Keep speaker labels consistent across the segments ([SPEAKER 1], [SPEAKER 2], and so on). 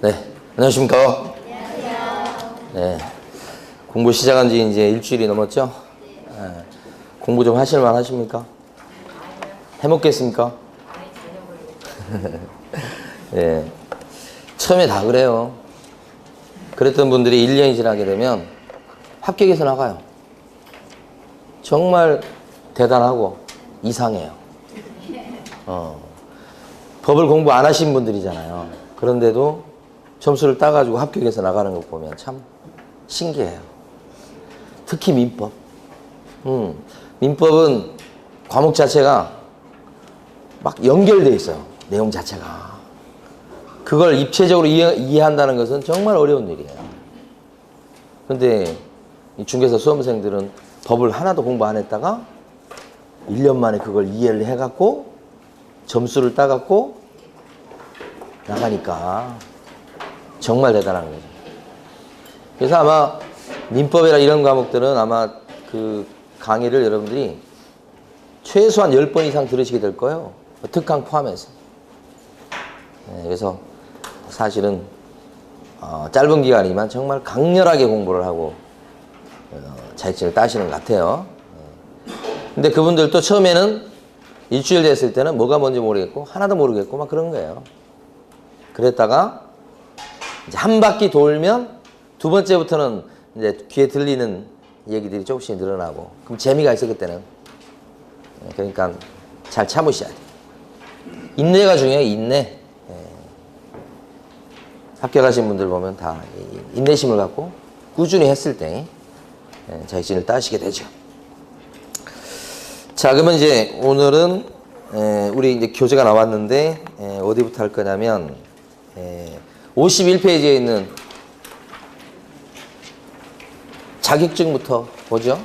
[SPEAKER 1] 네, 안녕하십니까? 네, 공부 시작한 지 이제 일주일이 넘었죠? 네, 공부 좀 하실만 하십니까? 해먹겠습니까? 네, 처음에 다 그래요. 그랬던 분들이 1년이 지나게 되면 합격해서 나가요. 정말 대단하고 이상해요. 법을 공부 안 하신 분들이잖아요. 그런데도 점수를 따가지고 합격해서 나가는 거 보면 참 신기해요. 특히 민법. 민법은 과목 자체가 막 연결돼 있어요. 내용 자체가. 그걸 입체적으로 이해한다는 것은 정말 어려운 일이에요. 그런데 이 중개사 수험생들은 법을 하나도 공부 안 했다가 1년 만에 그걸 이해를 해갖고 점수를 따갖고 나가니까 정말 대단한 거죠. 그래서 아마 민법이나 이런 과목들은 아마 그 강의를 여러분들이 최소한 10번 이상 들으시게 될 거예요. 특강 포함해서. 네, 그래서 사실은 짧은 기간이지만 정말 강렬하게 공부를 하고 자격증을 따시는 것 같아요. 근데 그분들도 처음에는 일주일 됐을 때는 뭐가 뭔지 모르겠고 하나도 모르겠고 막 그런 거예요. 그랬다가 이제 한 바퀴 돌면 두 번째부터는 이제 귀에 들리는 얘기들이 조금씩 늘어나고 그럼 재미가 있어 그때는. 그러니까 잘 참으셔야 돼요. 인내가 중요해요. 인내. 합격하신 분들 보면 다 인내심을 갖고 꾸준히 했을 때 자격증을 따시게 되죠. 자, 그러면 이제 오늘은 우리 이제 교재가 나왔는데 어디부터 할 거냐면 51페이지에 있는 자격증부터 보죠.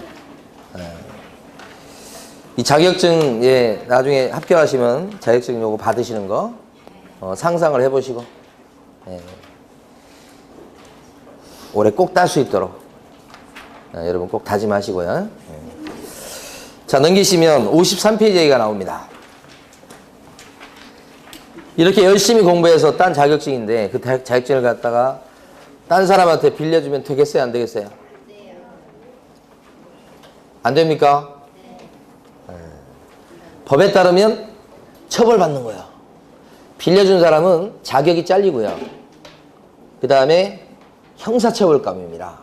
[SPEAKER 1] 이 자격증 나중에 합격하시면 자격증 요거 받으시는 거 상상을 해보시고 올해 꼭 딸 수 있도록 여러분 꼭 다짐하시고요. 자, 넘기시면 53페이지가 나옵니다. 이렇게 열심히 공부해서 딴 자격증인데 그 자격증을 갖다가 딴 사람한테 빌려주면 되겠어요? 안 되겠어요? 안 됩니까? 법에 따르면 처벌받는 거예요. 빌려준 사람은 자격이 잘리고요. 그 다음에 형사처벌감입니다.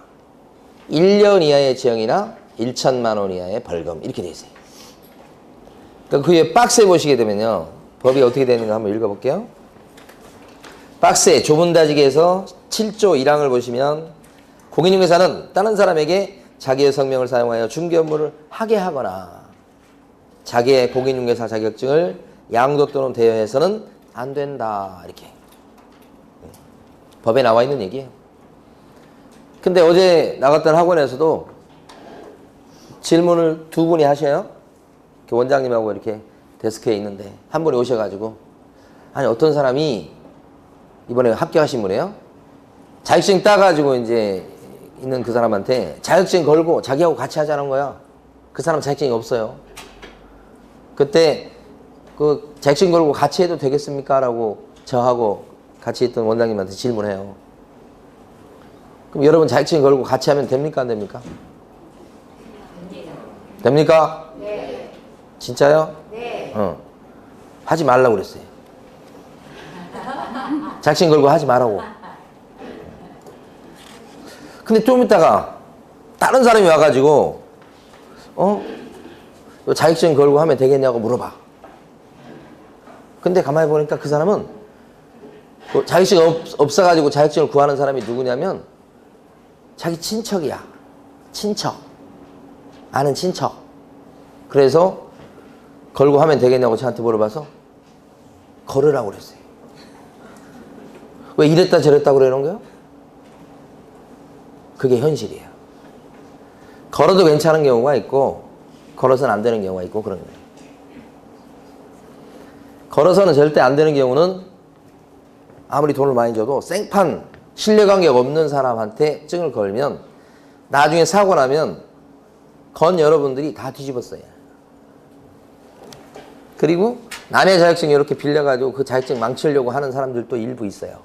[SPEAKER 1] 1년 이하의 징역이나 1천만 원 이하의 벌금 이렇게 돼 있어요. 그러니까 그 위에 박스에 보시게 되면요. 법이 어떻게 되는가 한번 읽어볼게요. 박스에 좁은 다지기에서 7조 1항을 보시면 공인중개사는 다른 사람에게 자기의 성명을 사용하여 중개 업무를 하게 하거나 자기의 공인중개사 자격증을 양도 또는 대여해서는 안 된다. 이렇게 법에 나와 있는 얘기예요. 근데 어제 나갔던 학원에서도 질문을 두 분이 하셔요. 원장님하고 이렇게 데스크에 있는데 한 분이 오셔가지고 아니 어떤 사람이 이번에 합격하신 분이에요. 자격증 따가지고 이제 있는 그 사람한테 자격증 걸고 자기하고 같이 하자는 거야. 그 사람 자격증이 없어요. 그때 그 자격증 걸고 같이 해도 되겠습니까? 라고 저하고 같이 있던 원장님한테 질문해요. 그럼 여러분 자격증 걸고 같이 하면 됩니까? 안 됩니까? 됩니까? 네. 진짜요? 네. 하지 말라고 그랬어요. 자격증 걸고 하지 말라고. 근데 좀 있다가 다른 사람이 와가지고 자격증 걸고 하면 되겠냐고 물어봐. 근데 가만히 보니까 그 사람은 자격증 없어가지고 자격증을 구하는 사람이 누구냐면 자기 친척이야. 친척. 아는 친척. 그래서 걸고 하면 되겠냐고 저한테 물어봐서 걸으라고 그랬어요. 왜 이랬다 저랬다 그러는 거예요? 그게 현실이에요. 걸어도 괜찮은 경우가 있고 걸어서는 안 되는 경우가 있고 그런 거예요. 걸어서는 절대 안 되는 경우는 아무리 돈을 많이 줘도 생판 신뢰관계가 없는 사람한테 증을 걸면 나중에 사고 나면 건 여러분들이 다 뒤집었어요. 그리고 남의 자격증 이렇게 빌려가지고 그 자격증 망치려고 하는 사람들도 일부 있어요.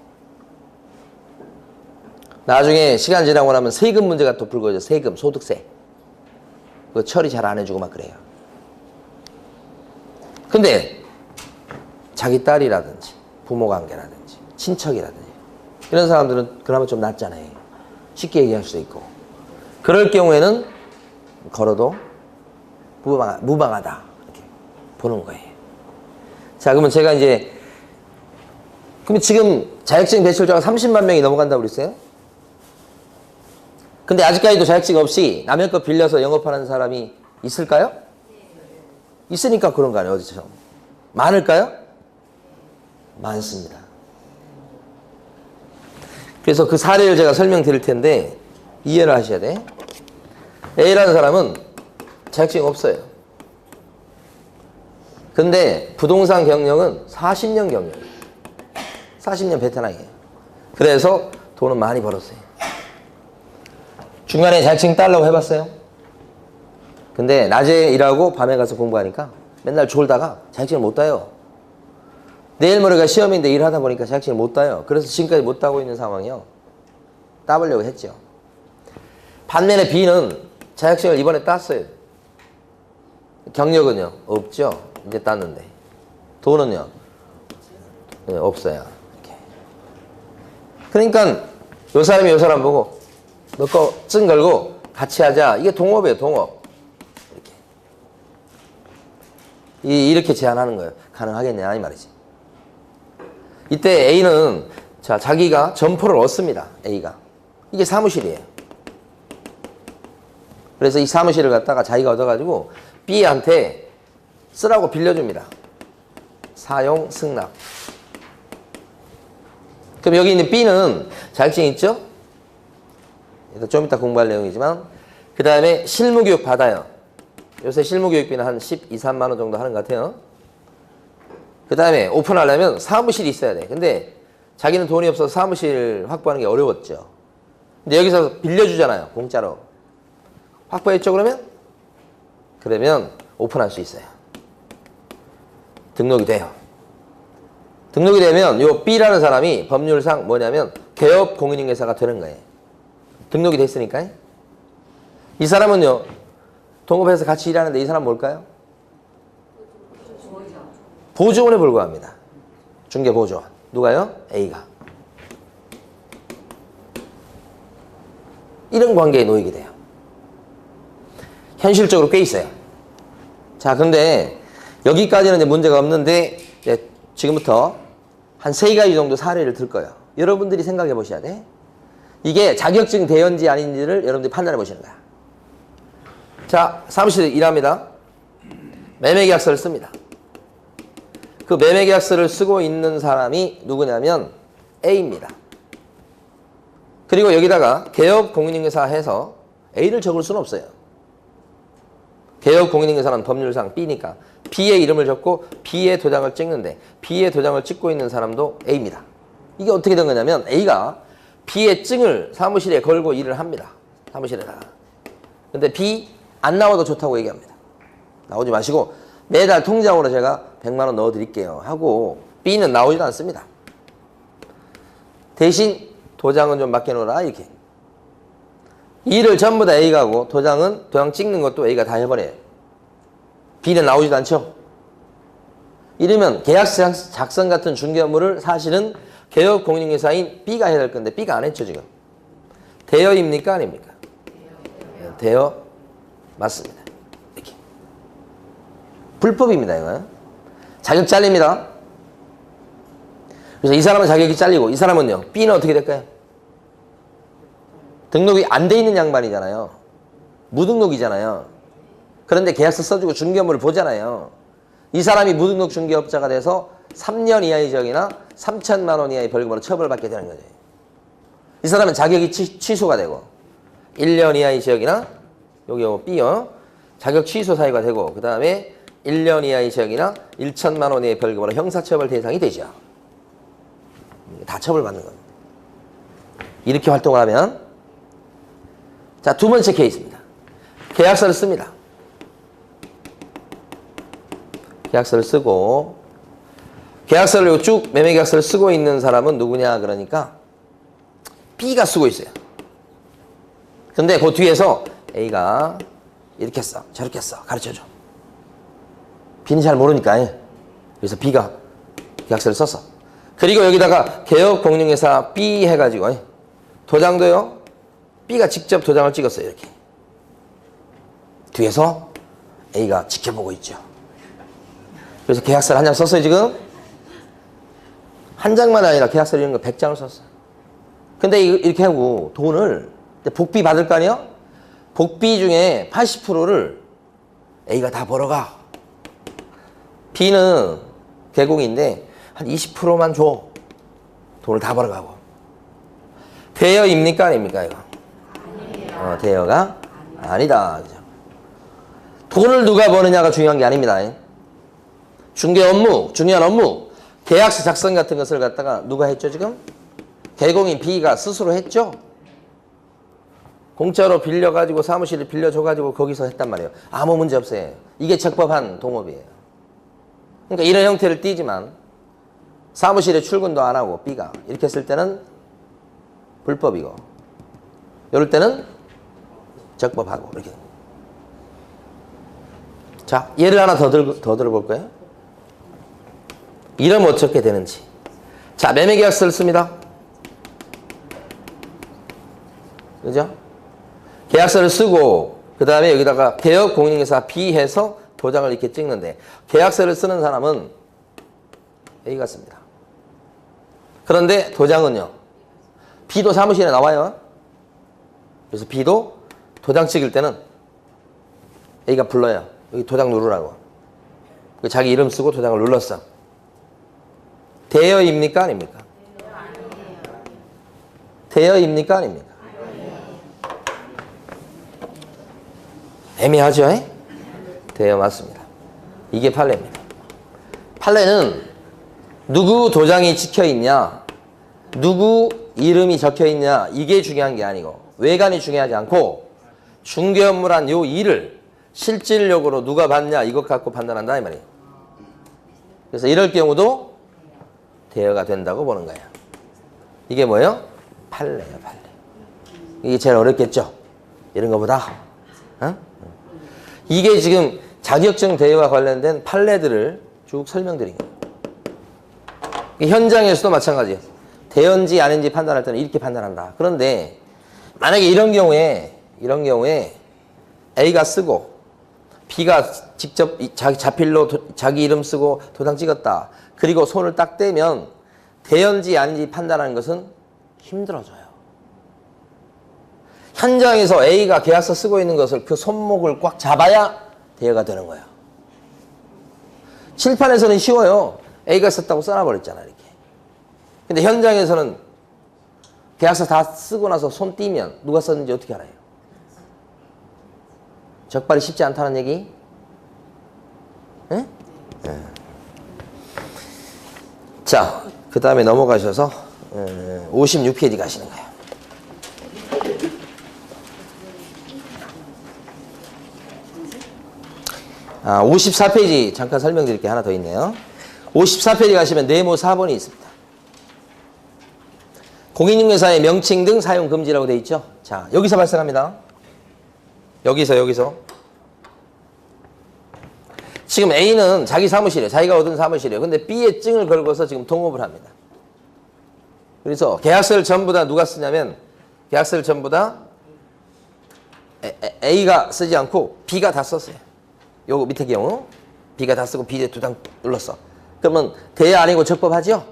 [SPEAKER 1] 나중에 시간 지나고 나면 세금 문제가 또 불거져. 세금, 소득세. 그거 처리 잘 안 해주고 막 그래요. 근데 자기 딸이라든지 부모 관계라든지 친척이라든지 이런 사람들은 그나마 좀 낫잖아요. 쉽게 얘기할 수도 있고. 그럴 경우에는 걸어도 무방하다 이렇게 보는 거예요. 자, 그러면 제가 이제 그럼 지금 자격증 배출자가 30만 명이 넘어간다고 그랬어요? 근데 아직까지도 자격증 없이 남의 거 빌려서 영업하는 사람이 있을까요? 있으니까 그런 거 아니에요, 어디서? 많을까요? 많습니다. 그래서 그 사례를 제가 설명드릴 텐데 이해를 하셔야 돼. A라는 사람은 자격증이 없어요. 근데 부동산 경력은 40년 경력이에요. 40년 베테랑이에요. 그래서 돈은 많이 벌었어요. 중간에 자격증 따려고 해봤어요. 근데 낮에 일하고 밤에 가서 공부하니까 맨날 졸다가 자격증을 못 따요. 내일 모레가 시험인데 일하다 보니까 자격증을 못 따요. 그래서 지금까지 못 따고 있는 상황이요. 따보려고 했죠. 반면에 B는 자격증을 이번에 땄어요. 경력은요? 없죠. 이제 땄는데. 돈은요? 네, 없어요. 이렇게. 그러니까 요 사람이 요 사람 보고 너 거 증 걸고 같이 하자. 이게 동업이에요. 동업. 이렇게 제안하는 거예요. 가능하겠냐 이 말이지. 이때 A는 자 자기가 점포를 얻습니다. A가. 이게 사무실이에요. 그래서 이 사무실을 갖다가 자기가 얻어가지고 B한테 쓰라고 빌려줍니다. 사용 승낙. 그럼 여기 있는 B는 자격증 있죠? 좀 이따 공부할 내용이지만 그 다음에 실무교육 받아요. 요새 실무교육비는 한 12, 3만 원 정도 하는 것 같아요. 그 다음에 오픈하려면 사무실이 있어야 돼. 근데 자기는 돈이 없어서 사무실 확보하는 게 어려웠죠. 근데 여기서 빌려주잖아요. 공짜로. 확보했죠 그러면? 그러면 오픈할 수 있어요. 등록이 돼요. 등록이 되면 요 B라는 사람이 법률상 뭐냐면 개업 공인인계사가 되는 거예요. 등록이 됐으니까. 이 사람은요. 동업해서 같이 일하는데 이 사람 뭘까요? 보조원에 불과합니다. 중개보조원. 누가요? A가. 이런 관계에 놓이게 돼요. 현실적으로 꽤 있어요. 자, 근데 여기까지는 이제 문제가 없는데 이제 지금부터 한 3가지 정도 사례를 들 거예요. 여러분들이 생각해 보셔야 돼. 이게 자격증 대연지 아닌지를 여러분들이 판단해 보시는 거야. 자, 사무실에 일합니다. 매매계약서를 씁니다. 그 매매계약서를 쓰고 있는 사람이 누구냐면 A입니다. 그리고 여기다가 개업 공인인계사 해서 A를 적을 수는 없어요. 개업 공인인계사는 법률상 B니까 B의 이름을 적고 B의 도장을 찍는데 B의 도장을 찍고 있는 사람도 A입니다. 이게 어떻게 된 거냐면 A가 B의 증을 사무실에 걸고 일을 합니다. 사무실에다가. 근데 B 안 나와도 좋다고 얘기합니다. 나오지 마시고 매달 통장으로 제가 100만 원 넣어드릴게요 하고 B는 나오지도 않습니다. 대신 도장은 좀 맡겨놓으라 이렇게. 일을 전부 다 A가 하고 도장 찍는 것도 A가 다 해버려요. B는 나오지도 않죠. 이러면 계약서 작성 같은 중개 업무를 사실은 개업 공인인계사인 B가 해야 될 건데 B가 안 했죠 지금. 대여입니까 아닙니까? 대여 맞습니다. 이렇게. 불법입니다 이거. 자격 잘립니다. 그래서 이 사람은 자격이 잘리고 이 사람은요. B는 어떻게 될까요? 등록이 안 돼 있는 양반이잖아요. 무등록이잖아요. 그런데 계약서 써주고 중개업무를 보잖아요. 이 사람이 무등록 중개업자가 돼서 3년 이하의 징역이나 3천만 원 이하의 벌금으로 처벌받게 되는 거죠. 이 사람은 자격이 취소가 되고 1년 이하의 징역이나 여기 B요. 자격 취소 사유가 되고 그 다음에 1년 이하의 징역이나 1천만 원 이하의 벌금으로 형사처벌 대상이 되죠. 다 처벌받는 겁니다. 이렇게 활동을 하면 자, 두 번째 케이스입니다. 계약서를 씁니다. 계약서를 쓰고 계약서를 쭉 매매계약서를 쓰고 있는 사람은 누구냐 그러니까 B가 쓰고 있어요. 근데 그 뒤에서 A가 이렇게 써, 저렇게 써, 가르쳐줘. B는 잘 모르니까. 그래서 B가 계약서를 썼어. 그리고 여기다가 개업공인중개사 B 해가지고 도장도요. B가 직접 도장을 찍었어요. 이렇게. 뒤에서 A가 지켜보고 있죠. 그래서 계약서를 한 장 썼어요. 지금. 한 장만 아니라 계약서 이런 거 100장을 썼어요. 근데 이렇게 하고 돈을 복비 받을 거 아니에요? 복비 중에 80%를 A가 다 벌어가. B는 개공인데 한 20%만 줘. 돈을 다 벌어가고. 대여입니까? 아닙니까? 이거? 대여가 아니다. 그죠? 돈을 누가 버느냐가 중요한 게 아닙니다. 중개 업무, 중요한 업무, 계약서 작성 같은 것을 갖다가 누가 했죠, 지금? 개공인 B가 스스로 했죠? 공짜로 빌려가지고 사무실을 빌려줘가지고 거기서 했단 말이에요. 아무 문제 없어요. 이게 적법한 동업이에요. 그러니까 이런 형태를 띠지만 사무실에 출근도 안 하고 B가 이렇게 했을 때는 불법이고 이럴 때는 적법하고 이렇게. 자, 예를 하나 더 들어볼 거예요. 이러면 어떻게 되는지. 자, 매매계약서를 씁니다. 그죠? 계약서를 쓰고 그 다음에 여기다가 개업공인중개사 B 해서 도장을 이렇게 찍는데 계약서를 쓰는 사람은 A가 씁니다. 그런데 도장은요. B도 사무실에 나와요. 그래서 B도 도장 찍을 때는 A가 불러요. 여기 도장 누르라고. 자기 이름 쓰고 도장을 눌렀어. 대여입니까? 아닙니까? 대여입니까? 아닙니까? 애매하죠? 대여 맞습니다. 이게 판례입니다. 판례는 누구 도장이 찍혀있냐, 누구 이름이 적혀있냐 이게 중요한 게 아니고 외관이 중요하지 않고 중개 업무란 요 일을 실질적으로 누가 받냐 이것 갖고 판단한다 이 말이에요. 그래서 이럴 경우도 대여가 된다고 보는 거예요. 이게 뭐예요? 판례예요, 판례. 이게 제일 어렵겠죠? 이런 거보다. 이게 지금 자격증 대여와 관련된 판례들을 쭉 설명드린 거예요. 현장에서도 마찬가지예요. 대여인지 아닌지 판단할 때는 이렇게 판단한다. 그런데 만약에 이런 경우에 A가 쓰고 B가 직접 자기 자필로 자기 이름 쓰고 도장 찍었다. 그리고 손을 딱 떼면 대여인지 아닌지 판단하는 것은 힘들어져요. 현장에서 A가 계약서 쓰고 있는 것을 그 손목을 꽉 잡아야 대여가 되는 거예요. 칠판에서는 쉬워요. A가 썼다고 써놔버렸잖아, 이렇게. 근데 현장에서는 계약서 다 쓰고 나서 손 띄면 누가 썼는지 어떻게 알아요? 적발이 쉽지 않다는 얘기? 네? 네. 자, 그 다음에 넘어가셔서 56페이지 가시는 거예요. 아, 54페이지 잠깐 설명드릴 게 하나 더 있네요. 54페이지 가시면 네모 4번이 있습니다. 공인중개사의 명칭 등 사용 금지라고 되어 있죠. 자, 여기서 발생합니다. 여기서. 지금 A는 자기 사무실에, 자기가 얻은 사무실이에요. 근데 B의 증을 걸고서 지금 동업을 합니다. 그래서 계약서를 전부 다 누가 쓰냐면, 계약서를 전부 다 A가 쓰지 않고 B가 다 썼어요. 요거 밑에 경우 B가 다 쓰고 B에 두 장 눌렀어. 그러면 대여 아니고 적법하죠?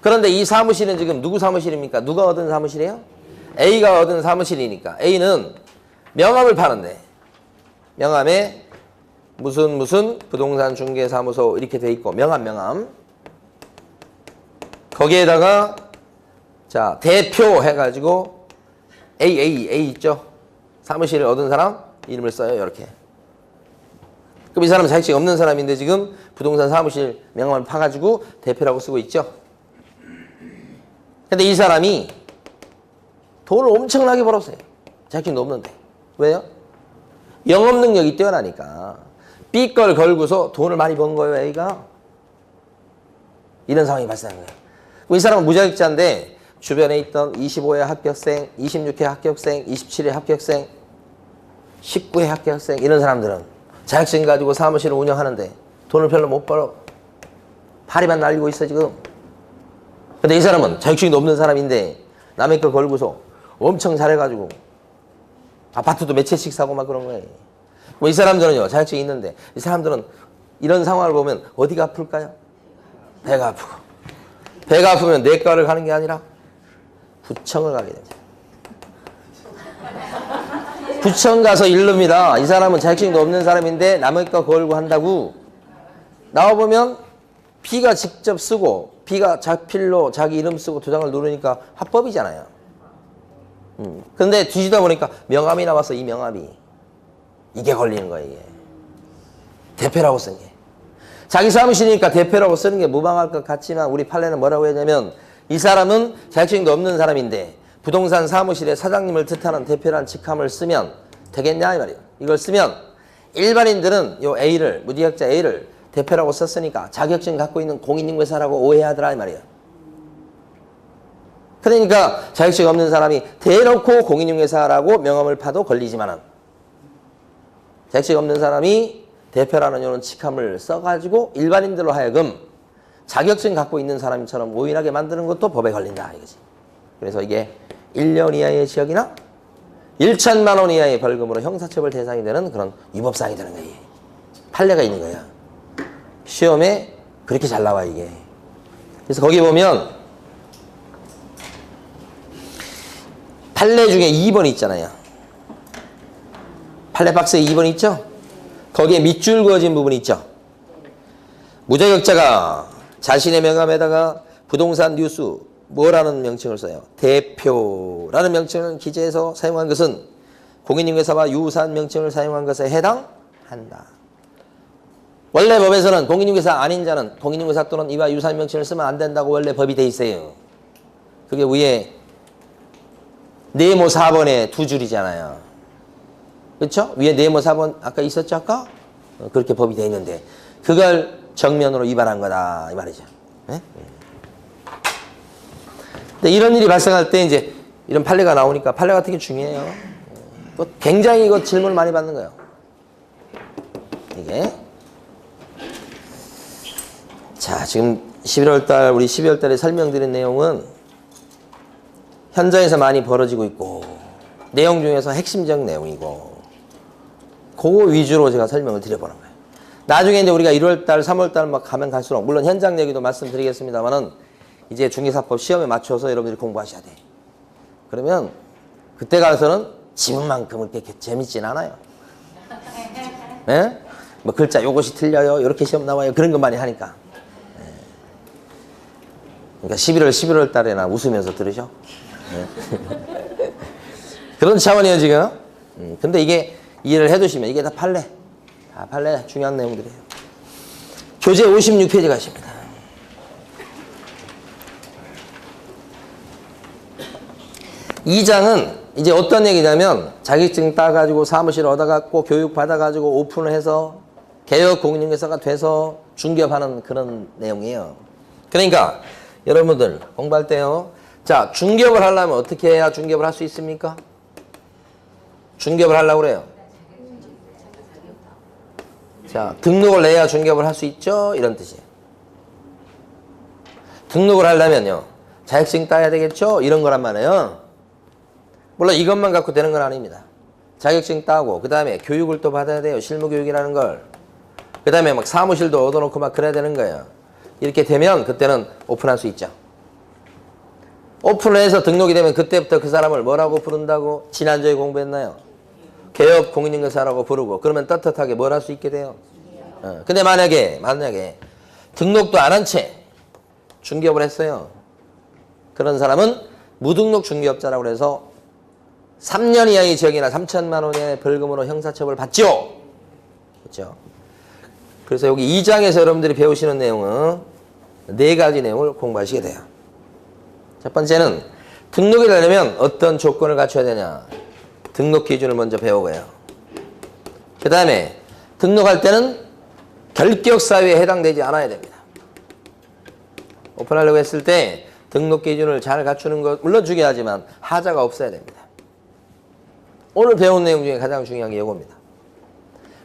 [SPEAKER 1] 그런데 이 사무실은 지금 누구 사무실입니까? 누가 얻은 사무실이에요? A가 얻은 사무실이니까 A는 명함을 파는데 명함에 무슨 부동산 중개사무소 이렇게 돼 있고 명함 거기에다가 자 대표 해가지고 A 있죠? 사무실을 얻은 사람 이름을 써요. 이렇게. 그럼 이 사람은 자격증이 없는 사람인데 지금 부동산 사무실 명함을 파가지고 대표라고 쓰고 있죠. 근데 이 사람이 돈을 엄청나게 벌었어요. 자격증도 없는데. 왜요? 영업 능력이 뛰어나니까. B 걸 걸고서 돈을 많이 번 거예요, A가. 이런 상황이 발생한 거예요. 이 사람은 무자격자인데 주변에 있던 25회 합격생, 26회 합격생, 27회 합격생, 19회 합격생 이런 사람들은 자격증 가지고 사무실을 운영하는데 돈을 별로 못 벌어. 파리만 날리고 있어 지금. 근데 이 사람은 자격증도 없는 사람인데 남의 걸 걸고서 엄청 잘해가지고 아파트도 몇 채씩 사고 막 그런 거예요. 뭐 이 사람들은요 자격증이 있는데 이 사람들은 이런 상황을 보면 어디가 아플까요? 배가 아프고. 배가 아프면 내과를 가는 게 아니라 구청을 가게 됩니다. 구청 가서 일릅니다. 이 사람은 자격증도 없는 사람인데 남의 거 걸고 한다고. 나와보면 B가 직접 쓰고 B가 자필로 자기 이름 쓰고 도장을 누르니까 합법이잖아요. 근데 뒤지다 보니까 명함이 나와서 이 명함이 이게 걸리는 거예요. 이게. 대표라고 쓴 게. 자기 사무실이니까 대표라고 쓰는 게 무방할 것 같지만 우리 판례는 뭐라고 했냐면 이 사람은 자격증도 없는 사람인데 부동산 사무실의 사장님을 뜻하는 대표라는 직함을 쓰면 되겠냐 이 말이에요. 이걸 쓰면 일반인들은 요 A를 무자격자 A를 대표라고 썼으니까 자격증 갖고 있는 공인중개사라고 오해하더라 이 말이에요. 그러니까 자격증 없는 사람이 대놓고 공인중개사라고 명함을 파도 걸리지만은 자격증 없는 사람이 대표라는 요런 직함을 써가지고 일반인들로 하여금 자격증 갖고 있는 사람처럼 오인하게 만드는 것도 법에 걸린다 이거지. 그래서 이게 1년 이하의 징역이나 1천만 원 이하의 벌금으로 형사처벌 대상이 되는 그런 위법사항이 되는 거예요. 판례가 있는 거야. 시험에 그렇게 잘 나와 이게. 그래서 거기 보면 판례 중에 2번 있잖아요. 판례 박스에 2번 있죠? 거기에 밑줄 그어진 부분이 있죠. 무자격자가 자신의 명함에다가 부동산 뉴스 뭐라는 명칭을 써요? 대표라는 명칭을 기재해서 사용한 것은 공인중개사와 유사한 명칭을 사용한 것에 해당한다. 원래 법에서는 공인중개사 아닌 자는 공인중개사 또는 이와 유사한 명칭을 쓰면 안 된다고 원래 법이 돼 있어요. 그게 위에 네모 4번에 두 줄이잖아요. 그렇죠? 위에 네모 4번 아까 있었죠? 아까? 그렇게 법이 돼 있는데 그걸 정면으로 위반한 거다 이 말이죠. 네? 근데 이런 일이 발생할 때 이제 이런 판례가 나오니까 판례 같은 게 중요해요. 또 굉장히 이거 질문을 많이 받는 거예요. 이게 자 지금 11월 달 우리 12월 달에 설명드린 내용은 현장에서 많이 벌어지고 있고 내용 중에서 핵심적 내용이고 그거 위주로 제가 설명을 드려보는 거예요. 나중에 이제 우리가 1월 달, 3월 달 막 가면 갈수록 물론 현장 얘기도 말씀드리겠습니다만은 이제 중개사법 시험에 맞춰서 여러분들이 공부하셔야 돼. 그러면 그때 가서는 지문만큼은 그렇게 재밌진 않아요. 예? 뭐 글자 요것이 틀려요. 이렇게 시험 나와요. 그런 것 많이 하니까. 예. 그러니까 11월 달에나 웃으면서 들으셔. 예. 그런 차원이에요 지금. 근데 이게 이해를 해두시면 이게 다 판례. 다 판례 중요한 내용들이에요. 교재 56페이지 가십니다. 이 장은 이제 어떤 얘기냐면 자격증 따가지고 사무실 얻어갖고 교육 받아가지고 오픈을 해서 개혁 공인중개사가 돼서 중개업하는 그런 내용이에요. 그러니까 여러분들 공부할 때요. 자 중개업을 하려면 어떻게 해야 중개업을 할 수 있습니까? 중개업을 하려고 그래요. 자 등록을 내야 중개업을 할 수 있죠? 이런 뜻이에요. 등록을 하려면요. 자격증 따야 되겠죠? 이런 거란 말이에요. 물론 이것만 갖고 되는 건 아닙니다. 자격증 따고 그 다음에 교육을 또 받아야 돼요. 실무교육이라는 걸. 그 다음에 막 사무실도 얻어놓고 막 그래야 되는 거예요. 이렇게 되면 그때는 오픈할 수 있죠. 오픈을 해서 등록이 되면 그때부터 그 사람을 뭐라고 부른다고 지난주에 공부했나요? 개업 공인중개사라고 부르고 그러면 떳떳하게 뭘 할 수 있게 돼요. 근데 만약에 등록도 안 한 채 중개업을 했어요. 그런 사람은 무등록 중개업자라고 해서 3년 이하의 징역이나 3천만 원의 벌금으로 형사처벌 받죠. 그렇죠? 그래서 여기 2장에서 여러분들이 배우시는 내용은 4가지 내용을 공부하시게 돼요. 첫 번째는 등록이 되려면 어떤 조건을 갖춰야 되냐. 등록 기준을 먼저 배우고요. 그 다음에 등록할 때는 결격사유에 해당되지 않아야 됩니다. 오픈하려고 했을 때 등록 기준을 잘 갖추는 것 물론 중요하지만 하자가 없어야 됩니다. 오늘 배운 내용 중에 가장 중요한 게 이겁니다.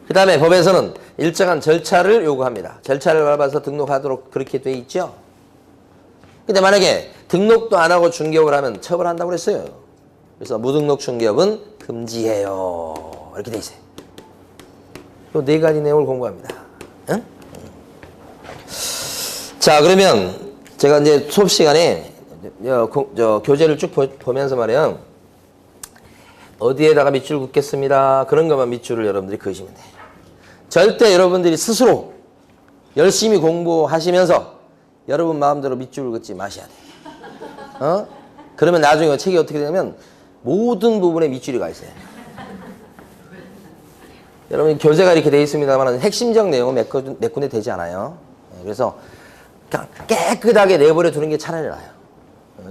[SPEAKER 1] 그 다음에 법에서는 일정한 절차를 요구합니다. 절차를 밟아서 등록하도록 그렇게 돼 있죠. 근데 만약에 등록도 안 하고 중개업을 하면 처벌한다고 그랬어요. 그래서 무등록 중개업은 금지해요. 이렇게 돼 있어요. 이 네 가지 내용을 공부합니다. 응? 자, 그러면 제가 이제 수업 시간에 교재를 쭉 보면서 말이에요. 어디에다가 밑줄 긋겠습니다. 그런 것만 밑줄을 여러분들이 그으시면 돼요. 절대 여러분들이 스스로 열심히 공부하시면서 여러분 마음대로 밑줄을 긋지 마셔야 돼요. 그러면 나중에 책이 어떻게 되냐면 모든 부분에 밑줄이 가 있어요. 여러분 교재가 이렇게 되어 있습니다만 핵심적 내용은 몇 군데 되지 않아요. 그래서 그냥 깨끗하게 내버려 두는 게 차라리 나아요.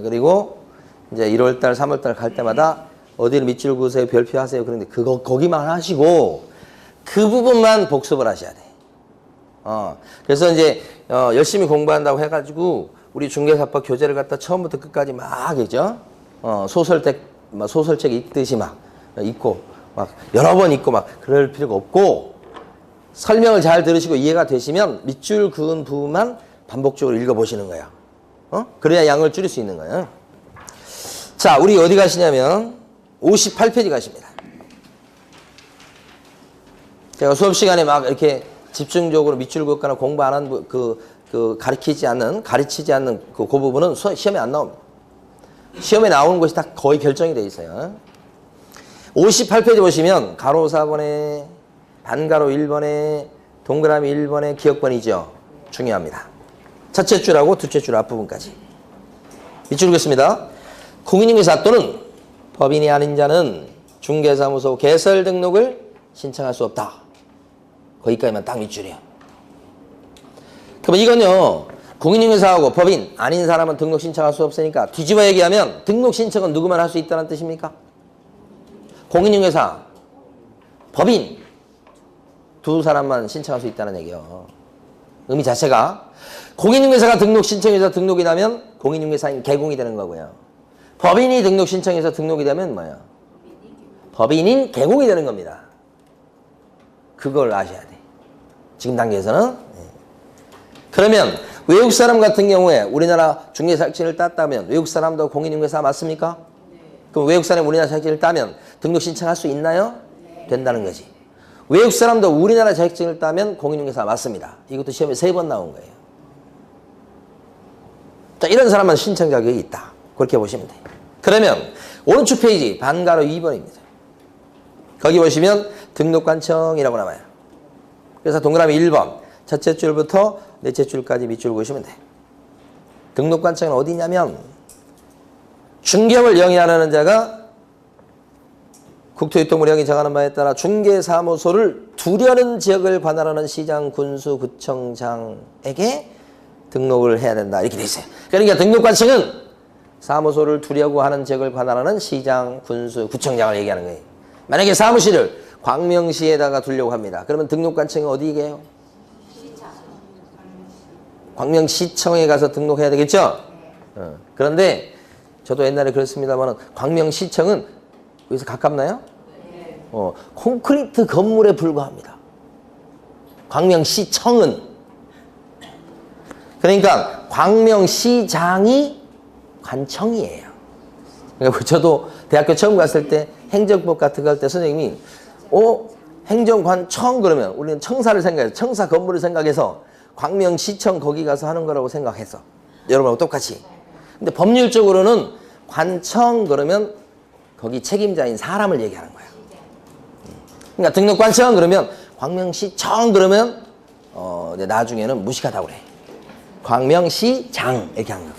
[SPEAKER 1] 그리고 이제 1월달, 3월달 갈 때마다 어디를 밑줄 그으세요, 별표 하세요. 그런데 거기만 하시고 그 부분만 복습을 하셔야 돼. 그래서 이제 열심히 공부한다고 해가지고 우리 중개사법 교재를 갖다 처음부터 끝까지 막 있죠. 소설책 읽듯이 막 읽고 막 여러 번 읽고 막 그럴 필요가 없고 설명을 잘 들으시고 이해가 되시면 밑줄 그은 부분만 반복적으로 읽어보시는 거예요. 그래야 양을 줄일 수 있는 거예요. 자, 우리 어디 가시냐면 58페이지 가십니다. 제가 수업 시간에 막 이렇게 집중적으로 밑줄 긋거나 공부 안 한 가르치지 않는 그 부분은 시험에 안 나옵니다. 시험에 나오는 것이 다 거의 결정이 돼 있어요. 58페이지 보시면 가로 4번에 반가로 1번에 동그라미 1번에 기억번이죠. 중요합니다. 첫째 줄하고 둘째 줄 앞부분까지. 밑줄 긋습니다. 공인중개사 또는 법인이 아닌 자는 중개사무소 개설 등록을 신청할 수 없다. 거기까지만 딱 밑줄이에요. 그럼 이건요. 공인중개사하고 법인 아닌 사람은 등록 신청할 수 없으니까 뒤집어 얘기하면 등록 신청은 누구만 할 수 있다는 뜻입니까? 공인중개사, 법인 두 사람만 신청할 수 있다는 얘기예요. 의미 자체가 공인중개사가 등록 신청해서 등록이 나면 공인중개사인 개공이 되는 거고요. 법인이 등록 신청해서 등록이 되면 뭐예요? 법인인 개공이 되는 겁니다. 그걸 아셔야 돼. 지금 단계에서는. 그러면 외국 사람 같은 경우에 우리나라 중개사직을 땄다면 외국 사람도 공인중개사 맞습니까? 그럼 외국 사람이 우리나라 자격증을 따면 등록 신청할 수 있나요? 된다는 거지. 외국 사람도 우리나라 자격증을 따면 공인중개사 맞습니다. 이것도 시험에 3번 나온 거예요. 자, 이런 사람만 신청 자격이 있다. 그렇게 보시면 돼요. 그러면 오른쪽 페이지 반가로 2번입니다. 거기 보시면 등록관청이라고 나와요. 그래서 동그라미 1번 첫째 줄부터 넷째 줄까지 밑줄 그으시면 돼요. 등록관청은 어디 있냐면 중개업을 영위하는 자가 국토유통부령이 정하는 바에 따라 중개사무소를 두려는 지역을 관할하는 시장, 군수, 구청장에게 등록을 해야 된다. 이렇게 돼 있어요. 그러니까 등록관청은 사무소를 두려고 하는 지역을 관할하는 시장, 군수, 구청장을 얘기하는 거예요. 만약에 사무실을 광명시에다가 두려고 합니다. 그러면 등록관청이 어디게요? 광명시청에 가서 등록해야 되겠죠? 그런데 저도 옛날에 그랬습니다만 광명시청은 여기서 가깝나요? 콘크리트 건물에 불과합니다. 광명시청은. 그러니까 광명시장이 관청이에요. 그러니까 저도 대학교 처음 갔을 때 행정법 같은 거 할 때 선생님이 행정관청 그러면 우리는 청사를 생각해서 청사 건물을 생각해서 광명시청 거기 가서 하는 거라고 생각했어. 여러분하고 똑같이. 근데 법률적으로는 관청 그러면 거기 책임자인 사람을 얘기하는 거야. 그러니까 등록관청 그러면 광명시청 그러면 나중에는 무식하다고 그래. 광명시장 이렇게 하는 거야.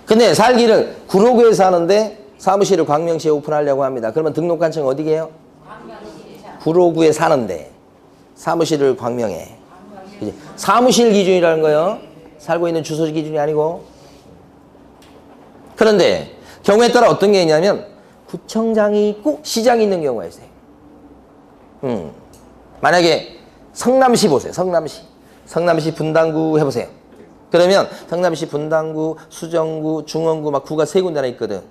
[SPEAKER 1] 근데 살기를 구로구에 사는데 사무실을 광명시에 오픈하려고 합니다. 그러면 등록관청 어디게요? 구로구에 사는데 사무실을 광명에. 그치? 사무실 기준이라는 거예요. 살고 있는 주소 기준이 아니고. 그런데 경우에 따라 어떤 게 있냐면 구청장이 있고 시장이 있는 경우가 있어요. 만약에 성남시 보세요. 성남시 분당구 해보세요. 그러면 성남시 분당구, 수정구, 중원구 막 구가 세 군데나 있거든.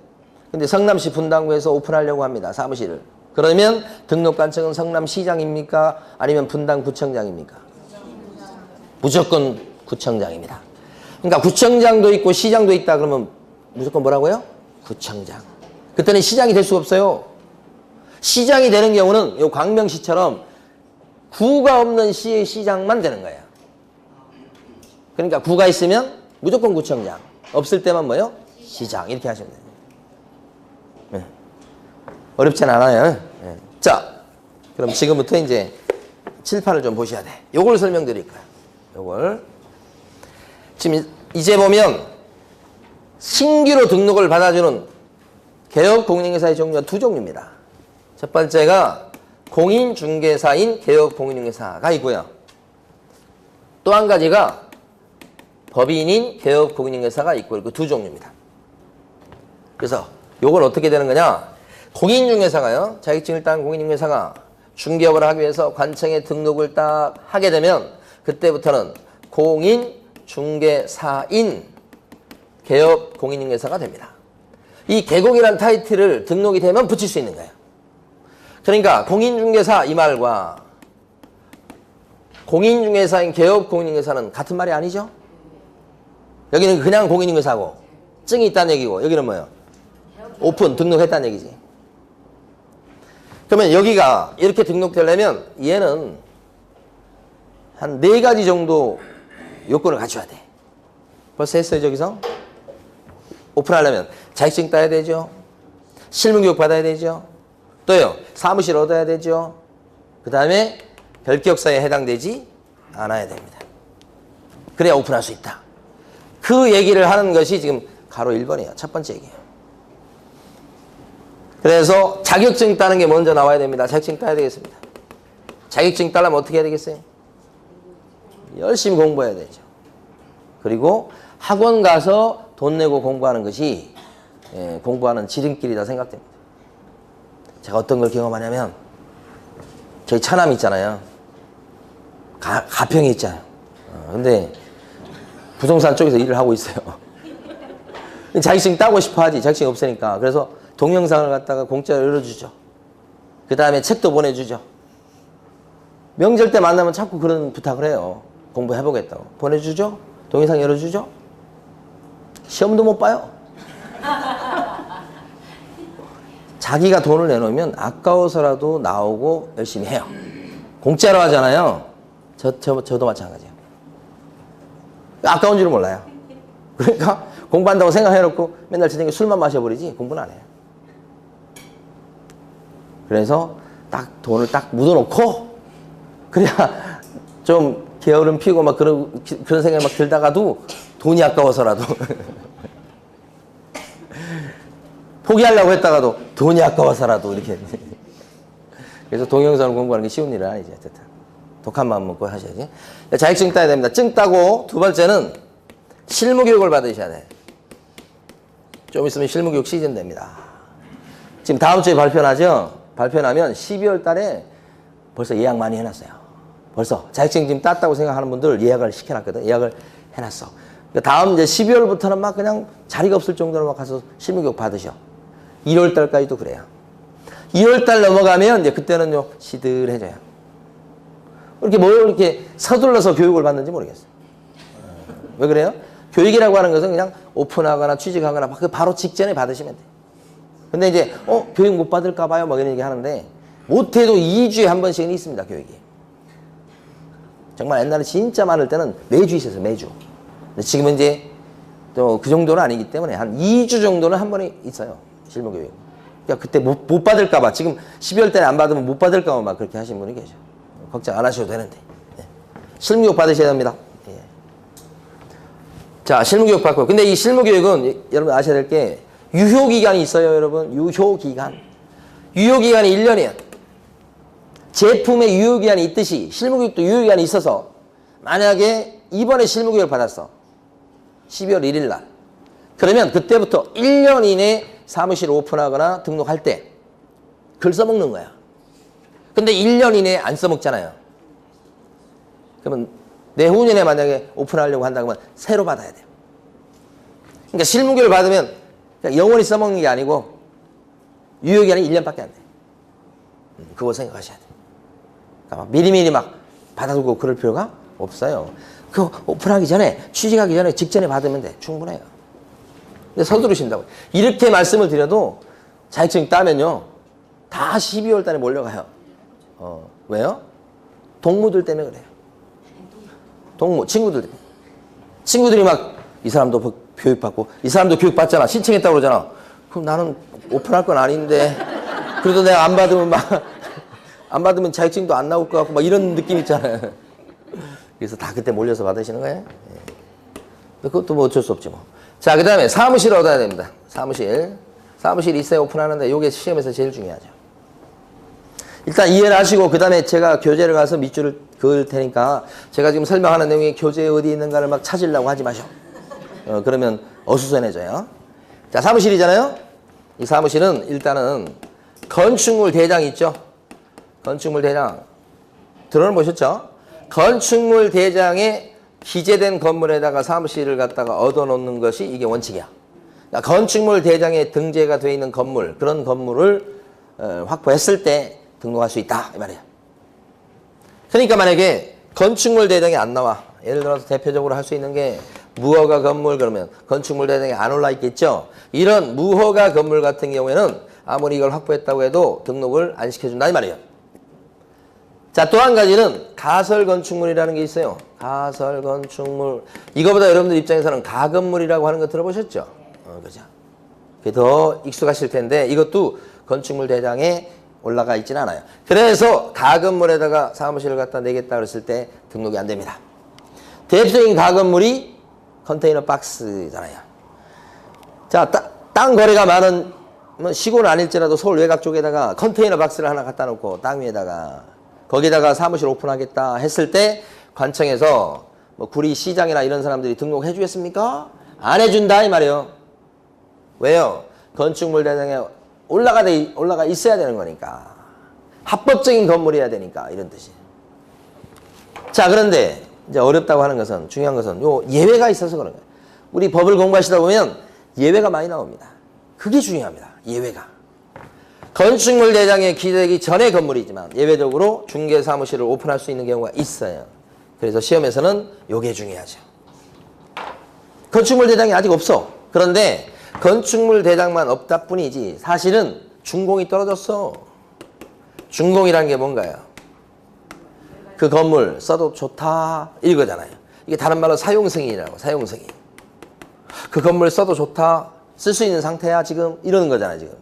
[SPEAKER 1] 근데 성남시 분당구에서 오픈하려고 합니다. 사무실을. 그러면 등록관청은 성남시장입니까? 아니면 분당구청장입니까? 무조건 구청장입니다. 그러니까 구청장도 있고 시장도 있다 그러면 무조건 뭐라고요? 구청장. 그때는 시장이 될 수가 없어요. 시장이 되는 경우는 요 광명시처럼 구가 없는 시의 시장만 되는 거예요. 그러니까 구가 있으면 무조건 구청장. 없을 때만 뭐요? 시장. 이렇게 하시면 돼요. 네. 어렵진 않아요. 네. 자, 그럼 지금부터 이제 칠판을 좀 보셔야 돼. 요걸 설명드릴 거야. 요걸. 지금 이제 보면 신규로 등록을 받아주는 개업 공인중개사의 종류가 두 종류입니다. 첫 번째가 공인중개사인 개업 공인중개사가 있고요. 또 한 가지가 법인인 개업 공인중개사가 있고 그 두 종류입니다. 그래서 요건 어떻게 되는 거냐? 공인중개사가요. 자격증을 딴 공인중개사가 중개업을 하기 위해서 관청에 등록을 딱 하게 되면 그때부터는 공인중개사인 개업 공인중개사가 됩니다. 이 개공이란 타이틀을 등록이 되면 붙일 수 있는 거예요. 그러니까 공인중개사 이 말과 공인중개사인 개업 공인중개사는 같은 말이 아니죠? 여기는 그냥 공인중개사고 증이 있다는 얘기고 여기는 뭐예요? 오픈 등록했다는 얘기지. 그러면 여기가 이렇게 등록되려면 얘는 한 4가지 정도 요건을 갖춰야 돼. 벌써 했어요 저기서? 오픈하려면 자격증 따야 되죠. 실무교육 받아야 되죠. 또요 사무실 얻어야 되죠. 그 다음에 별기업사에 해당되지 않아야 됩니다. 그래야 오픈할 수 있다. 그 얘기를 하는 것이 지금 가로 1번이에요. 첫 번째 얘기예요. 그래서 자격증 따는 게 먼저 나와야 됩니다. 자격증 따야 되겠습니다. 자격증 따려면 어떻게 해야 되겠어요? 열심히 공부해야 되죠. 그리고 학원 가서 돈 내고 공부하는 것이 공부하는 지름길이다 생각됩니다. 제가 어떤 걸 경험하냐면 저희 차남 있잖아요. 가평이 있잖아요. 근데 부동산 쪽에서 일을 하고 있어요. 자격증 따고 싶어 하지. 자격증이 없으니까. 그래서 동영상을 갖다가 공짜로 열어주죠. 그 다음에 책도 보내주죠. 명절 때 만나면 자꾸 그런 부탁을 해요. 공부해보겠다고. 보내주죠. 동영상 열어주죠. 시험도 못 봐요. 자기가 돈을 내놓으면 아까워서라도 나오고 열심히 해요. 공짜로 하잖아요. 저도 마찬가지예요. 아까운 줄은 몰라요. 그러니까 공부한다고 생각해놓고 맨날 저녁에 술만 마셔버리지 공부는 안 해요. 그래서 딱 돈을 딱 묻어놓고 그래야 좀 게으름 피고 막 그런 생각이 막 들다가도 돈이 아까워서라도 포기하려고 했다가도 돈이 아까워서라도 이렇게. 그래서 동영상을 공부하는 게 쉬운 일은 아니지. 어쨌든 독한 마음 먹고 하셔야지. 자격증 따야 됩니다. 증 따고 두 번째는 실무교육을 받으셔야 돼. 좀 있으면 실무교육 시즌 됩니다. 지금 다음 주에 발표나죠? 발표나면 12월 달에 벌써 예약 많이 해놨어요. 벌써 자격증 지금 땄다고 생각하는 분들 예약을 시켜놨거든. 예약을 해놨어. 그러니까 다음 이제 12월부터는 막 그냥 자리가 없을 정도로 막 가서 실무교육 받으셔. 1월 달까지도 그래요. 2월 달 넘어가면 이제 그때는요 시들해져요. 이렇게 뭐 이렇게 서둘러서 교육을 받는지 모르겠어요. 왜 그래요? 교육이라고 하는 것은 그냥 오픈하거나 취직하거나 그 바로 직전에 받으시면 돼요. 근데 이제 교육 못 받을까 봐요 뭐 이런 얘기 하는데 못해도 2주에 한 번씩은 있습니다. 교육이. 정말 옛날에 진짜 많을 때는 매주 있었어요. 매주. 근데 지금은 이제 또 그 정도는 아니기 때문에 한 2주 정도는 한 번에 있어요. 실무교육. 그러니까 그때 못 받을까 봐 지금 12월 달에 안 받으면 못 받을까 봐 막 그렇게 하시는 분이 계셔. 걱정 안 하셔도 되는데. 네. 실무교육 받으셔야 됩니다. 예. 자, 실무교육 받고. 근데 이 실무교육은 여러분 아셔야 될 게 유효기간이 있어요, 여러분. 유효기간. 유효기간이 1년이에요. 제품의 유효기간이 있듯이 실무교육도 유효기간이 있어서 만약에 이번에 실무교육을 받았어. 12월 1일 날. 그러면 그때부터 1년 이내 사무실 오픈하거나 등록할 때 글 써먹는 거야. 근데 1년 이내에 안 써먹잖아요. 그러면 내후년에 만약에 오픈하려고 한다 그러면 새로 받아야 돼요. 그러니까 실무계를 받으면 그냥 영원히 써먹는 게 아니고 유효기간이 1년밖에 안 돼요. 그거 생각하셔야 돼요. 그러니까 막 미리미리 막 받아두고 그럴 필요가 없어요. 그 오픈하기 전에, 취직하기 전에, 직전에 받으면 돼. 충분해요. 근데 서두르신다고. 이렇게 말씀을 드려도 자격증 따면요, 다 12월 달에 몰려가요. 왜요? 동무들 때문에 그래요. 동무, 친구들 때문에. 친구들이 막, 이 사람도 교육받고, 이 사람도 교육받잖아. 신청했다고 그러잖아. 그럼 나는 오픈할 건 아닌데, 그래도 내가 안 받으면 막, 안 받으면 자격증도 안 나올 것 같고, 막 이런 느낌 있잖아요. 그래서 다 그때 몰려서 받으시는 거예요. 그것도 뭐 어쩔 수 없지 뭐. 자, 그 다음에 사무실 얻어야 됩니다. 사무실. 사무실 있어야 오픈하는데 요게 시험에서 제일 중요하죠. 일단 이해를 하시고 그 다음에 제가 교재를 가서 밑줄을 그을 테니까 제가 지금 설명하는 내용이 교재에 어디 있는가를 막 찾으려고 하지 마셔. 그러면 어수선해져요. 자, 사무실이잖아요. 이 사무실은 일단은 건축물 대장 있죠. 건축물 대장 들어보셨죠? 건축물 대장에 기재된 건물에다가 사무실을 갖다가 얻어놓는 것이 이게 원칙이야. 그러니까 건축물 대장에 등재가 되어 있는 건물, 그런 건물을 확보했을 때 등록할 수 있다 이 말이야. 그러니까 만약에 건축물 대장이 안 나와, 예를 들어서 대표적으로 할 수 있는 게 무허가 건물 그러면 건축물 대장에 안 올라 있겠죠. 이런 무허가 건물 같은 경우에는 아무리 이걸 확보했다고 해도 등록을 안 시켜준다 이 말이에요. 자, 또 한 가지는 가설 건축물이라는 게 있어요. 가설 건축물. 이거보다 여러분들 입장에서는 가건물이라고 하는 거 들어보셨죠? 그죠? 그게 더 익숙하실 텐데 이것도 건축물 대장에 올라가 있지는 않아요. 그래서 가건물에다가 사무실을 갖다 내겠다 그랬을 때 등록이 안 됩니다. 대표적인 가건물이 컨테이너 박스잖아요. 자, 땅 거래가 많은 시골은 아닐지라도 서울 외곽 쪽에다가 컨테이너 박스를 하나 갖다 놓고 땅 위에다가 거기다가 사무실 오픈하겠다 했을 때 관청에서 뭐 구리시장이나 이런 사람들이 등록해 주겠습니까? 안 해준다 이 말이에요. 왜요? 건축물 대장에 올라가 있어야 되는 거니까. 합법적인 건물이어야 되니까 이런 뜻이에요. 자, 그런데 이제 어렵다고 하는 것은, 중요한 것은 요 예외가 있어서 그런 거예요. 우리 법을 공부하시다 보면 예외가 많이 나옵니다. 그게 중요합니다. 예외가. 건축물 대장에 기재되기 전의 건물이지만 예외적으로 중개사무실을 오픈할 수 있는 경우가 있어요. 그래서 시험에서는 요게 중요하죠. 건축물 대장이 아직 없어. 그런데 건축물 대장만 없다 뿐이지 사실은 준공이 떨어졌어. 준공이라는 게 뭔가요? 그 건물 써도 좋다 이거잖아요. 이게 다른 말로 사용승인이라고. 사용승인. 그 건물 써도 좋다, 쓸 수 있는 상태야 지금, 이러는 거잖아요 지금.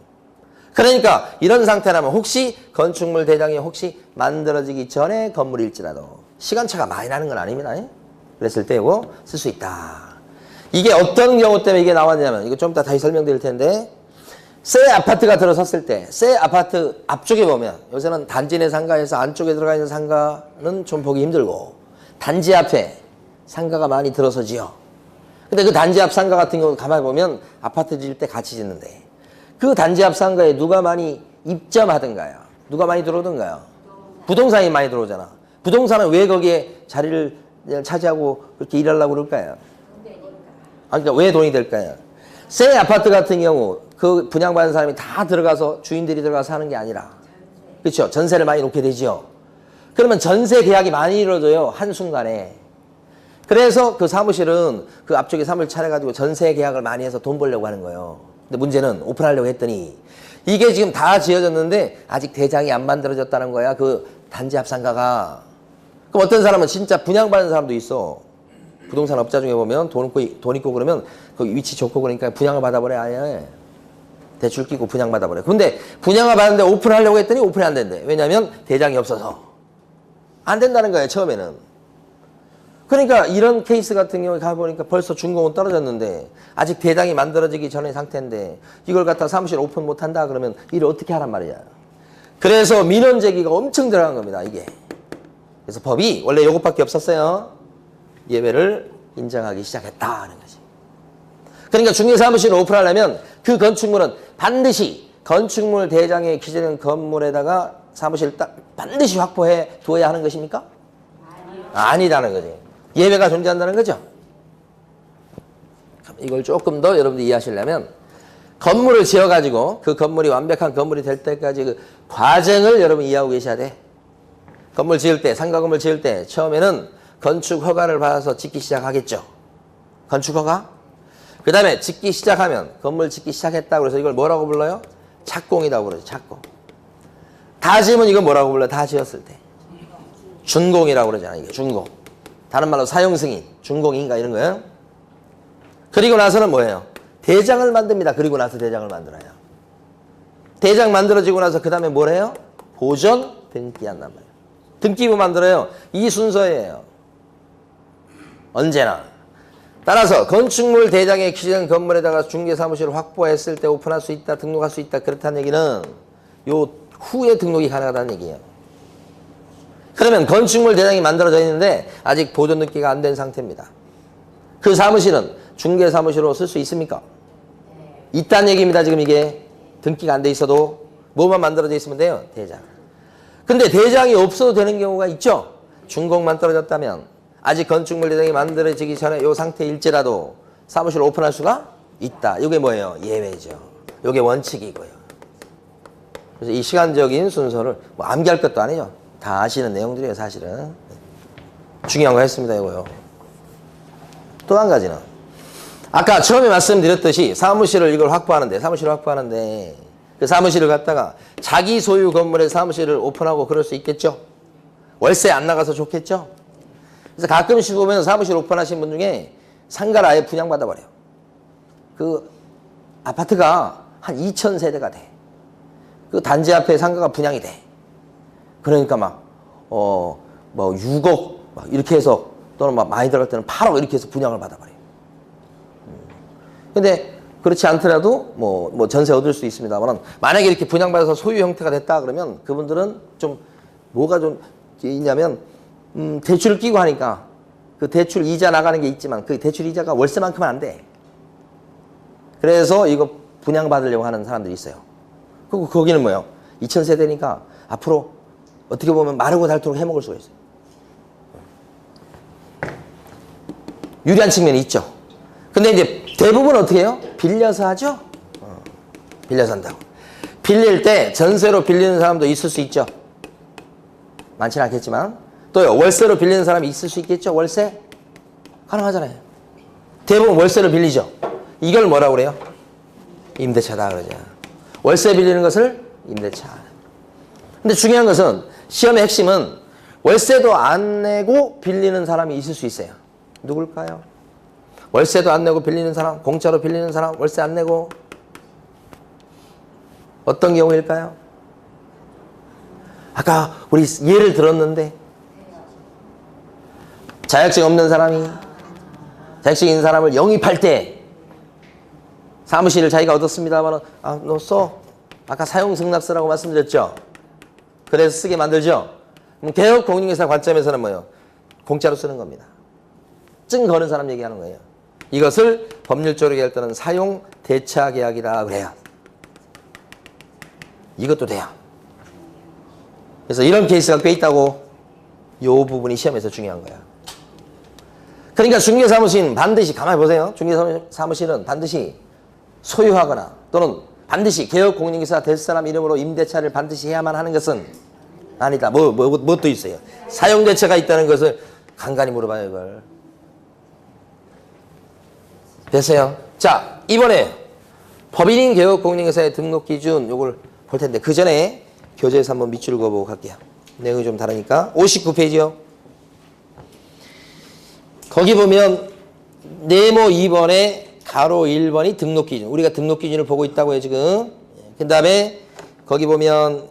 [SPEAKER 1] 그러니까 이런 상태라면 혹시 건축물 대장이 혹시 만들어지기 전에 건물일지라도 시간차가 많이 나는 건 아닙니다. 그랬을 때 이거 쓸 수 있다. 이게 어떤 경우 때문에 이게 나왔냐면, 이거 좀 이따 다시 설명드릴 텐데, 새 아파트가 들어섰을 때, 새 아파트 앞쪽에 보면, 요새는 단지 내 상가에서 안쪽에 들어가 있는 상가는 좀 보기 힘들고, 단지 앞에 상가가 많이 들어서지요. 근데 그 단지 앞 상가 같은 경우 가만히 보면 아파트 지을 때 같이 짓는데, 그 단지 앞 상가에 누가 많이 입점하던가요? 누가 많이 들어오던가요? 부동산이 많이 들어오잖아. 부동산은 왜 거기에 자리를 차지하고 그렇게 일하려고 그럴까요? 그러니까 왜 돈이 될까요? 새 아파트 같은 경우 그 분양받은 사람이 다 들어가서 주인들이 들어가서 하는 게 아니라, 그렇죠? 전세를 많이 놓게 되죠. 그러면 전세 계약이 많이 이루어져요, 한순간에. 그래서 그 사무실은 그 앞쪽에 사무실 차려가지고 전세 계약을 많이 해서 돈 벌려고 하는 거예요. 근데 문제는 오픈하려고 했더니 이게 지금 다 지어졌는데 아직 대장이 안 만들어졌다는 거야, 그 단지 앞 상가가. 그럼 어떤 사람은 진짜 분양받는 사람도 있어. 부동산 업자 중에 보면 돈 있고 그러면 그 위치 좋고 그러니까 분양을 받아버려. 아예 대출 끼고 분양 받아버려. 근데 분양을 받았는데 오픈하려고 했더니 오픈이 안 된대. 왜냐면 대장이 없어서 안 된다는 거예요, 처음에는. 그러니까 이런 케이스 같은 경우에 가보니까 벌써 준공은 떨어졌는데 아직 대장이 만들어지기 전의 상태인데 이걸 갖다 사무실 오픈 못한다 그러면 일을 어떻게 하란 말이야. 그래서 민원 제기가 엄청 들어간 겁니다, 이게. 그래서 법이 원래 이것밖에 없었어요. 예외를 인정하기 시작했다는 거지. 그러니까 중개사무실을 오픈하려면 그 건축물은 반드시 건축물 대장에 기재된 건물에다가 사무실을 반드시 확보해 두어야 하는 것입니까? 아니다는 거지. 예외가 존재한다는 거죠. 이걸 조금 더 여러분들이 이해하시려면 건물을 지어가지고 그 건물이 완벽한 건물이 될 때까지 그 과정을 여러분 이해하고 계셔야 돼. 건물 지을 때, 상가 건물 지을 때 처음에는 건축 허가를 받아서 짓기 시작하겠죠. 건축 허가? 그 다음에 짓기 시작하면 건물 짓기 시작했다고 그래서 이걸 뭐라고 불러요? 착공이라고 그러죠. 착공. 다 지으면 이건 뭐라고 불러요? 다 지었을 때. 준공이라고 그러잖아요. 이게 준공. 다른 말로 사용 승인, 준공인가 이런 거예요. 그리고 나서는 뭐예요? 대장을 만듭니다. 그리고 나서 대장을 만들어요. 대장 만들어지고 나서 그 다음에 뭘 해요? 보전, 등기한단 말이에요. 등기부 만들어요. 이 순서예요. 언제나. 따라서 건축물 대장에 기재된 건물에다가 중개사무실을 확보했을 때 오픈할 수 있다, 등록할 수 있다. 그렇다는 얘기는 요 후에 등록이 가능하다는 얘기예요. 그러면 건축물 대장이 만들어져 있는데 아직 보존 등기가 안 된 상태입니다. 그 사무실은 중개사무실로 쓸 수 있습니까? 있다는 얘기입니다. 지금 이게 등기가 안 돼 있어도 뭐만 만들어져 있으면 돼요? 대장. 근데 대장이 없어도 되는 경우가 있죠. 준공만 떨어졌다면 아직 건축물 대장이 만들어지기 전에 이 상태일지라도 사무실을 오픈할 수가 있다. 이게 뭐예요? 예외죠. 이게 원칙이고요. 그래서 이 시간적인 순서를 뭐 암기할 것도 아니죠. 다 아시는 내용들이에요. 사실은. 중요한 거 했습니다. 이거요. 또 한 가지는 아까 처음에 말씀드렸듯이 사무실을 확보하는데 그 사무실을 갖다가 자기 소유 건물에 사무실을 오픈하고 그럴 수 있겠죠. 월세 안 나가서 좋겠죠. 그래서 가끔씩 보면 사무실 오픈하신 분 중에 상가를 아예 분양받아 버려요. 그 아파트가 한 2,000세대가 돼. 그 단지 앞에 상가가 분양이 돼. 그러니까 뭐 6억 막 이렇게 해서 또는 막 많이 들어갈 때는 8억 이렇게 해서 분양을 받아버려요. 근데 그렇지 않더라도 뭐 전세 얻을 수 있습니다만 만약에 이렇게 분양받아서 소유 형태가 됐다 그러면 그분들은 좀 뭐가 좀 있냐면 대출을 끼고 하니까 그 대출 이자 나가는 게 있지만 그 대출 이자가 월세만큼은 안 돼. 그래서 이거 분양받으려고 하는 사람들이 있어요. 그리고 거기는 뭐예요? 2,000세대니까 앞으로 어떻게 보면 마르고 닳도록 해먹을 수가 있어요. 유리한 측면이 있죠. 근데 이제 대부분 어떻게 해요? 빌려서 하죠? 빌려서 한다고. 빌릴 때 전세로 빌리는 사람도 있을 수 있죠. 많지는 않겠지만. 또요, 월세로 빌리는 사람이 있을 수 있겠죠? 월세? 가능하잖아요. 대부분 월세로 빌리죠. 이걸 뭐라고 그래요? 임대차다 그러죠. 월세 빌리는 것을 임대차. 근데 중요한 것은 시험의 핵심은 월세도 안 내고 빌리는 사람이 있을 수 있어요. 누굴까요? 월세도 안 내고 빌리는 사람, 공짜로 빌리는 사람, 월세 안 내고 어떤 경우일까요? 아까 우리 예를 들었는데 자격증 없는 사람이 자격증 있는 사람을 영입할 때 사무실을 자기가 얻었습니다만 너 써. 아까 사용승낙서라고 말씀드렸죠. 그래서 쓰게 만들죠. 그럼 개업 공인중개사 관점에서는 뭐예요? 공짜로 쓰는 겁니다. 증 거는 사람 얘기하는 거예요. 이것을 법률적으로 얘기할 때는 사용 대차 계약이라 그래요. 이것도 돼요. 그래서 이런 케이스가 꽤 있다고 이 부분이 시험에서 중요한 거야. 그러니까 중개사무실은 반드시 가만히 보세요. 중개사무실은 반드시 소유하거나 또는 반드시 개업공인중개사 될 사람 이름으로 임대차를 반드시 해야만 하는 것은 아니다. 또 있어요. 사용대차가 있다는 것을 간간히 물어봐요. 이걸. 됐어요? 자, 이번에 법인인 개업공인중개사의 등록 기준 요걸 볼 텐데 그 전에 교재에서 한번 밑줄 그어보고 갈게요. 내용이 좀 다르니까. 59페이지요. 거기 보면 네모 2번에 가로 1번이 등록 기준. 우리가 등록 기준을 보고 있다고요, 지금. 그 다음에 거기 보면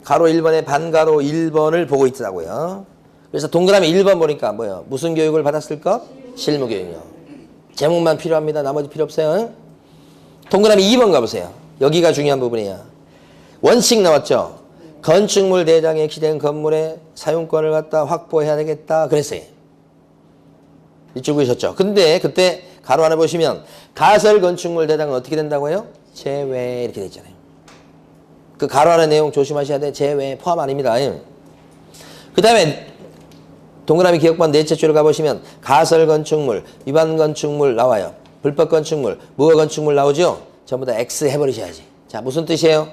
[SPEAKER 1] 가로 1번에 반가로 1번을 보고 있다고요. 그래서 동그라미 1번 보니까 뭐예요? 무슨 교육을 받았을 것? 실무 교육이요. 제목만 필요합니다. 나머지 필요 없어요. 동그라미 2번 가보세요. 여기가 중요한 부분이에요. 원칙 나왔죠? 건축물 대장에 기재된 건물의 사용권을 갖다 확보해야 되겠다. 그랬어요. 이쪽 보셨죠? 근데 그때 가로 안에 보시면 가설 건축물 대장은 어떻게 된다고요? 제외 이렇게 돼 있잖아요. 그 가로 안의 내용 조심하셔야 돼. 제외 포함 아닙니다. 그 다음에 동그라미 기억반 넷째 줄 가보시면 가설 건축물, 위반 건축물 나와요. 불법 건축물, 무허 건축물 나오죠? 전부 다 X 해버리셔야지. 자, 무슨 뜻이에요?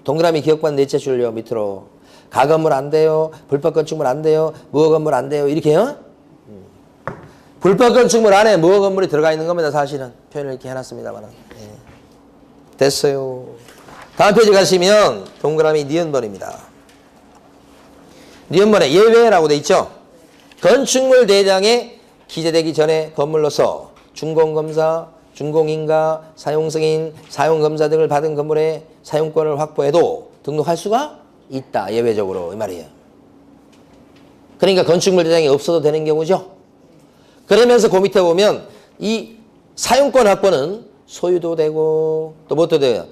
[SPEAKER 1] 동그라미 기억반 넷째 줄요, 밑으로. 가건물 안 돼요. 불법 건축물 안 돼요. 무허 건물 안 돼요. 이렇게요? 불법 건축물 안에 무허 건물이 들어가 있는 겁니다, 사실은. 표현을 이렇게 해놨습니다만. 네. 됐어요. 다음 페이지 가시면 동그라미 니은번입니다. 니은번에 예외라고 돼 있죠? 건축물 대장에 기재되기 전에 건물로서 준공검사, 준공인가, 사용승인, 사용검사 등을 받은 건물의 사용권을 확보해도 등록할 수가 있다. 예외적으로 이 말이에요. 그러니까 건축물 대장이 없어도 되는 경우죠. 그러면서 그 밑에 보면 이 사용권 확보는 소유도 되고 또 뭣도 돼요?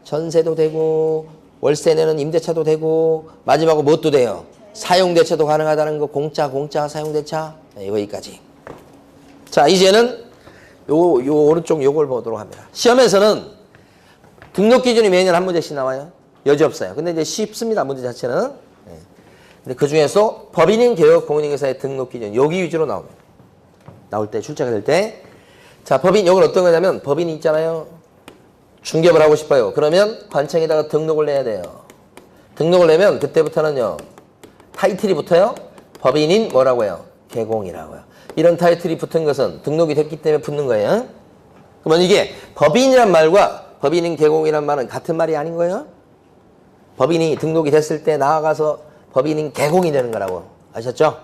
[SPEAKER 1] 전세도 되고 월세 내는 임대차도 되고 마지막으로 뭣도 돼요? 사용대차도 가능하다는 거. 공짜 사용대차. 네, 여기까지. 자, 이제는 요 오른쪽 요걸 보도록 합니다. 시험에서는 등록 기준이 매년 한 문제씩 나와요. 여지 없어요. 근데 이제 쉽습니다. 문제 자체는. 네. 근데 그 중에서 법인인 개업 공인인계사의 등록 기준 여기 위주로 나옵니다. 나올 때 출제가 될 때. 자, 법인 요건 어떤 거냐면 법인이 있잖아요. 중개업을 하고 싶어요. 그러면 관청에다가 등록을 내야 돼요. 등록을 내면 그때부터는요. 타이틀이 붙어요. 법인인 뭐라고요? 개공이라고요. 이런 타이틀이 붙은 것은 등록이 됐기 때문에 붙는 거예요. 그러면 이게 법인이란 말과 법인인 개공이란 말은 같은 말이 아닌 거예요. 법인이 등록이 됐을 때 나아가서 법인인 개공이 되는 거라고. 아셨죠?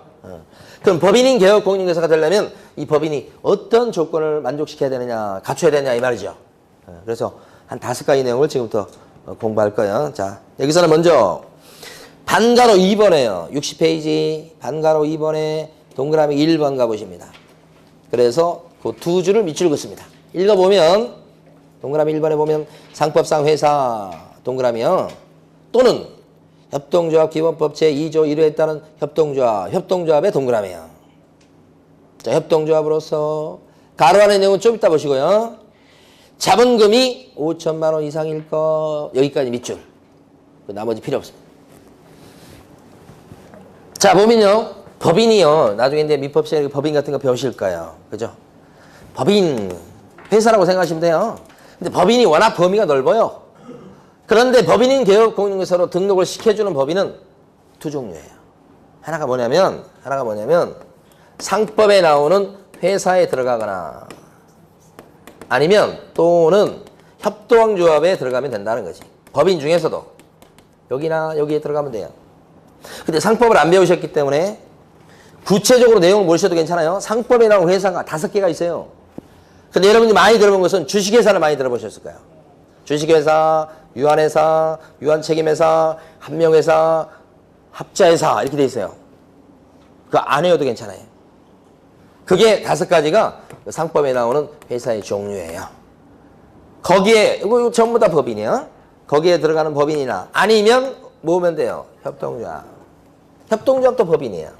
[SPEAKER 1] 그럼 법인인 개업 공인인계사가 되려면 이 법인이 어떤 조건을 만족시켜야 되느냐, 갖춰야 되느냐 이 말이죠. 그래서 한 5가지 내용을 지금부터 공부할 거예요. 자, 여기서는 먼저 반가로 2번에요. 60페이지 반가로 2번에 동그라미 1번 가보십니다. 그래서 그 두 줄을 밑줄 긋습니다. 읽어보면 동그라미 1번에 보면 상법상 회사 동그라미요. 또는 협동조합 기본법 제2조 1호에 따른 협동조합의 동그라미요. 자, 협동조합으로서 가로 안의 내용은 좀 이따 보시고요. 자본금이 5천만 원 이상일 거 여기까지 밑줄. 나머지 필요 없습니다. 자, 보면요. 법인이요. 나중에 이제 민법 시간에 법인 같은 거 배우실 거예요. 그죠? 법인, 회사라고 생각하시면 돼요. 근데 법인이 워낙 범위가 넓어요. 그런데 법인인 개업 공인인계사로 등록을 시켜주는 법인은 두 종류예요. 하나가 뭐냐면 상법에 나오는 회사에 들어가거나 아니면 또는 협동조합에 들어가면 된다는 거지. 법인 중에서도 여기나 여기에 들어가면 돼요. 근데 상법을 안 배우셨기 때문에 구체적으로 내용을 모르셔도 괜찮아요. 상법에 나온 회사가 5개가 있어요. 근데 여러분이 많이 들어본 것은 주식회사를 많이 들어보셨을 거예요. 주식회사, 유한회사, 유한책임회사, 한명회사, 합자회사 이렇게 돼 있어요. 그거 안 외워도 괜찮아요. 그게 5가지가 상법에 나오는 회사의 종류예요. 거기에 이거 전부 다 법인이에요. 거기에 들어가는 법인이나 아니면 뭐면 돼요? 협동조합. 협동조합도 법인이에요.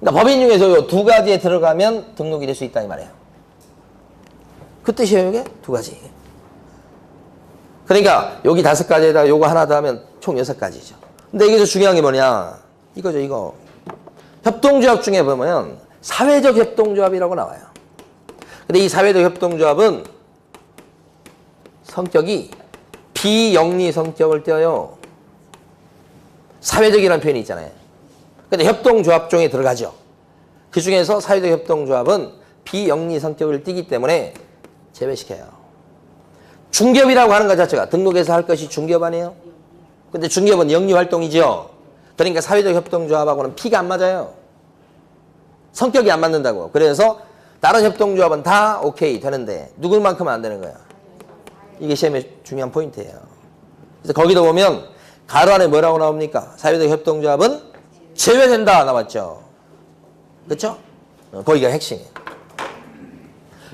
[SPEAKER 1] 그러니까 법인 중에서 이 2가지에 들어가면 등록이 될 수 있다 이 말이에요. 그 뜻이에요, 이게? 2가지. 그러니까 여기 5가지에다가 요거 하나 더 하면 총 6가지죠. 근데 여기서 중요한 게 뭐냐? 이거죠, 이거. 협동조합 중에 보면 사회적 협동조합이라고 나와요. 근데 이 사회적 협동조합은 성격이 비영리 성격을 떼어요. 사회적이라는 표현이 있잖아요. 근데 협동조합종에 들어가죠. 그 중에서 사회적 협동조합은 비영리 성격을 띠기 때문에 제외시켜요. 중개업이라고 하는 것 자체가 등록해서 할 것이 중개업 아니에요? 근데 중개업은 영리활동이죠. 그러니까 사회적 협동조합하고는 피가 안 맞아요. 성격이 안 맞는다고. 그래서 다른 협동조합은 다 오케이 되는데 누굴만큼은 안 되는 거예요. 이게 시험의 중요한 포인트예요. 그래서 거기도 보면 가로 안에 뭐라고 나옵니까? 사회적 협동조합은 제외된다 나왔죠. 그렇죠? 거기가 핵심이에요.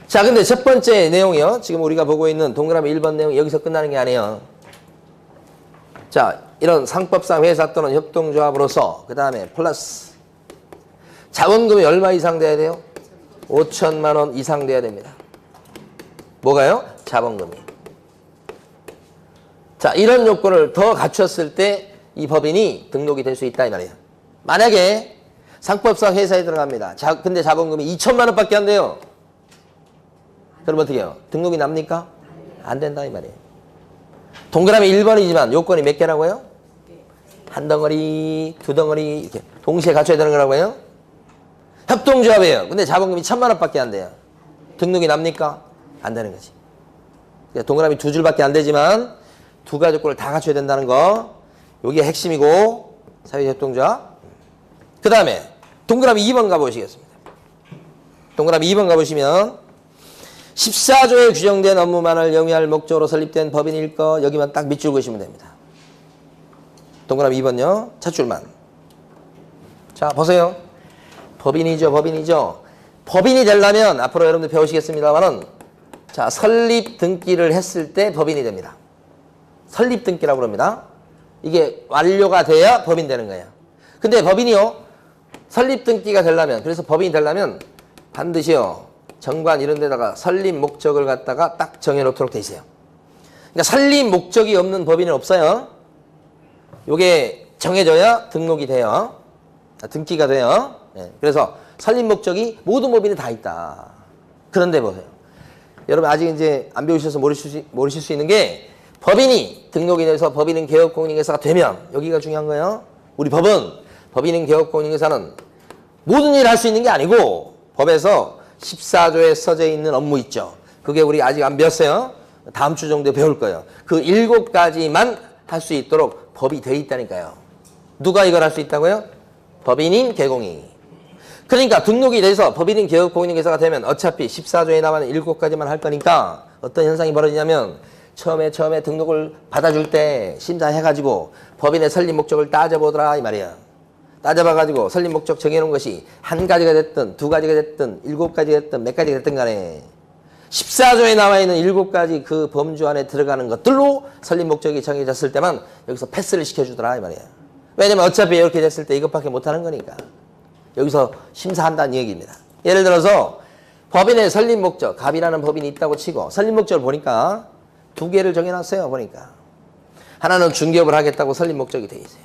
[SPEAKER 1] 자, 근데 첫 번째 내용이요. 지금 우리가 보고 있는 동그라미 1번 내용이 여기서 끝나는 게 아니에요. 자, 이런 상법상 회사 또는 협동조합으로서 그 다음에 플러스 자본금이 얼마 이상 돼야 돼요? 5천만 원 이상 돼야 됩니다. 뭐가요? 자본금이. 자, 이런 요건을 더 갖췄을 때 이 법인이 등록이 될 수 있다 이 말이에요. 만약에 상법상 회사에 들어갑니다. 근데 자본금이 2천만 원밖에 안 돼요. 그럼 어떻게 해요? 등록이 납니까? 안 된다 이 말이에요. 동그라미 1번이지만 요건이 몇 개라고요? 한 덩어리, 두 덩어리 이렇게 동시에 갖춰야 되는 거라고요? 협동조합이에요. 근데 자본금이 1,000만 원밖에 안 돼요. 등록이 납니까? 안 되는 거지. 그러니까 동그라미 두 줄밖에 안 되지만 두 가지 조건을 다 갖춰야 된다는 거. 여기가 핵심이고 사회협동조합. 그 다음에 동그라미 2번 가보시겠습니다. 동그라미 2번 가보시면 14조에 규정된 업무만을 영위할 목적으로 설립된 법인일 것 여기만 딱 밑줄 그으시면 됩니다. 동그라미 2번요. 첫 줄만. 자 보세요. 법인이죠. 법인이죠. 법인이 되려면 앞으로 여러분들 배우시겠습니다만은 자 설립 등기를 했을 때 법인이 됩니다. 설립 등기라고 합니다. 이게 완료가 돼야 법인 되는 거예요. 근데 법인이요. 설립 등기가 되려면 그래서 법인이 되려면 반드시요. 정관 이런 데다가 설립 목적을 갖다가 딱 정해놓도록 돼 있어요. 그러니까 설립 목적이 없는 법인은 없어요. 요게 정해져야 등록이 돼요. 등기가 돼요. 네. 그래서 설립 목적이 모든 법인에 다 있다. 그런데 보세요. 여러분 아직 이제 안 배우셔서 모르실 수 있는 게 법인이 등록이 돼서 법인은 개업공인회사가 되면 여기가 중요한 거예요. 우리 법은 법인은 개업공인회사는 모든 일을 할 수 있는 게 아니고 법에서 14조에 써져 있는 업무 있죠. 그게 우리 아직 안 배웠어요. 다음 주 정도에 배울 거예요. 그 7가지만 할 수 있도록 법이 돼 있다니까요. 누가 이걸 할 수 있다고요? 법인인 개공인. 그러니까 등록이 돼서 법인인 개업공인회사가 되면 어차피 14조에 나가는 7가지만 할 거니까 어떤 현상이 벌어지냐면 처음에 등록을 받아줄 때 심사해가지고 법인의 설립 목적을 따져보더라 이 말이야. 따져봐가지고 설립 목적 정해놓은 것이 한 가지가 됐든 두 가지가 됐든 7가지가 됐든 몇 가지가 됐든 간에 14조에 나와 있는 7가지 그 범주 안에 들어가는 것들로 설립 목적이 정해졌을 때만 여기서 패스를 시켜주더라 이 말이야. 왜냐면 어차피 이렇게 됐을 때 이것밖에 못하는 거니까 여기서 심사한다는 얘기입니다. 예를 들어서 법인의 설립 목적 갑이라는 법인이 있다고 치고 설립 목적을 보니까 두 개를 정해놨어요. 보니까 하나는 중개업을 하겠다고 설립 목적이 돼 있어요.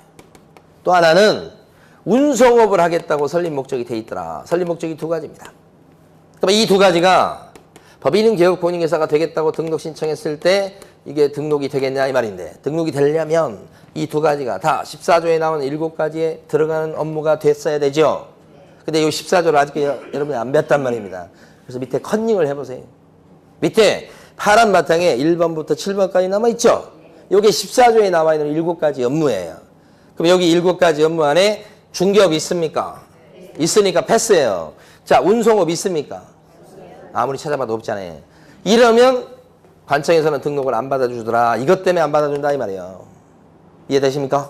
[SPEAKER 1] 또 하나는 운송업을 하겠다고 설립 목적이 돼 있더라. 설립 목적이 두 가지입니다. 그럼 이 두 가지가 법인은 개업공인회사가 되겠다고 등록 신청했을 때 이게 등록이 되겠냐 이 말인데 등록이 되려면 이 두 가지가 다 14조에 나오는 7가지에 들어가는 업무가 됐어야 되죠. 근데 이 14조를 아직 여러분이 안 배웠단 말입니다. 그래서 밑에 컨닝을 해보세요. 밑에 파란 바탕에 1번부터 7번까지 남아있죠. 이게 14조에 나와 있는 7가지 업무예요. 그럼 여기 7가지 업무 안에 중개업 있습니까? 있으니까 패스예요. 자, 운송업 있습니까? 아무리 찾아봐도 없잖아요. 이러면 관청에서는 등록을 안 받아주더라. 이것 때문에 안 받아준다 이 말이에요. 이해되십니까?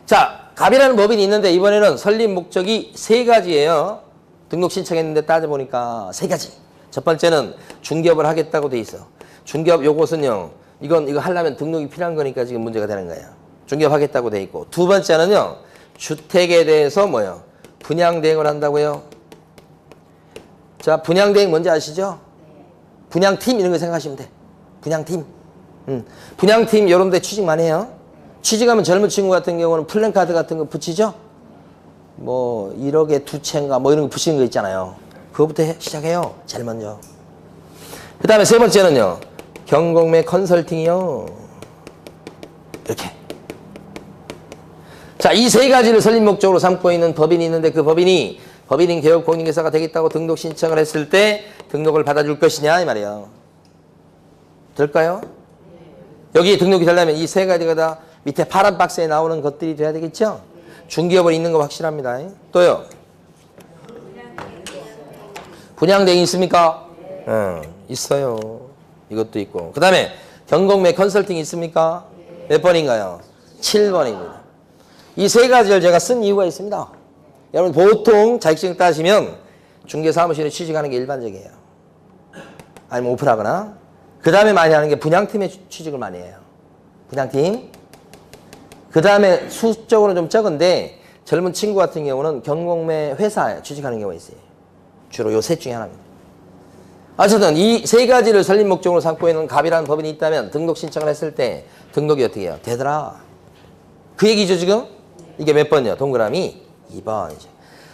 [SPEAKER 1] 자, 갑이라는 법인이 있는데 이번에는 설립 목적이 3가지예요. 등록 신청했는데 따져보니까 3가지. 첫 번째는 중개업을 하겠다고 돼 있어. 중개업 요것은요. 이거 하려면 등록이 필요한 거니까 지금 문제가 되는 거예요. 중개업 하겠다고 돼 있고. 두 번째는요. 주택에 대해서 뭐요? 분양대행을 한다고요. 자, 분양대행 뭔지 아시죠? 분양팀 이런 거 생각하시면 돼. 분양팀. 분양팀 이런 데 취직 많이 해요. 취직하면 젊은 친구 같은 경우는 플랜카드 같은 거 붙이죠? 뭐 1억에 2채인가 뭐 이런 거 붙이는 거 있잖아요. 그거부터 시작해요. 제일 먼저. 그 다음에 세 번째는요. 경공매 컨설팅이요. 이렇게. 자, 이 3가지를 설립 목적으로 삼고 있는 법인이 있는데 그 법인이 법인인 개업공인회사가 되겠다고 등록 신청을 했을 때 등록을 받아줄 것이냐 이 말이에요. 될까요? 여기 등록이 되려면 이 3가지가 다 밑에 파란 박스에 나오는 것들이 돼야 되겠죠? 중개업을 있는 거 확실합니다. 또요. 분양대행 있습니까? 있어요. 이것도 있고. 그 다음에 경공매 컨설팅 있습니까? 몇 번인가요? 7번입니다. 이 3가지를 제가 쓴 이유가 있습니다. 여러분 보통 자격증 따시면 중개사무실에 취직하는 게 일반적이에요. 아니면 오픈하거나. 그 다음에 많이 하는 게 분양팀에 취직을 많이 해요. 분양팀. 그 다음에 수적으로 좀 적은데 젊은 친구 같은 경우는 경공매 회사에 취직하는 경우가 있어요. 주로 요 셋 중에 하나입니다. 어쨌든 이 3가지를 설립 목적으로 삼고 있는 갑이라는 법인이 있다면 등록 신청을 했을 때 등록이 어떻게 해요? 되더라. 그 얘기죠 지금? 이게 몇 번이요? 동그라미 2번이죠.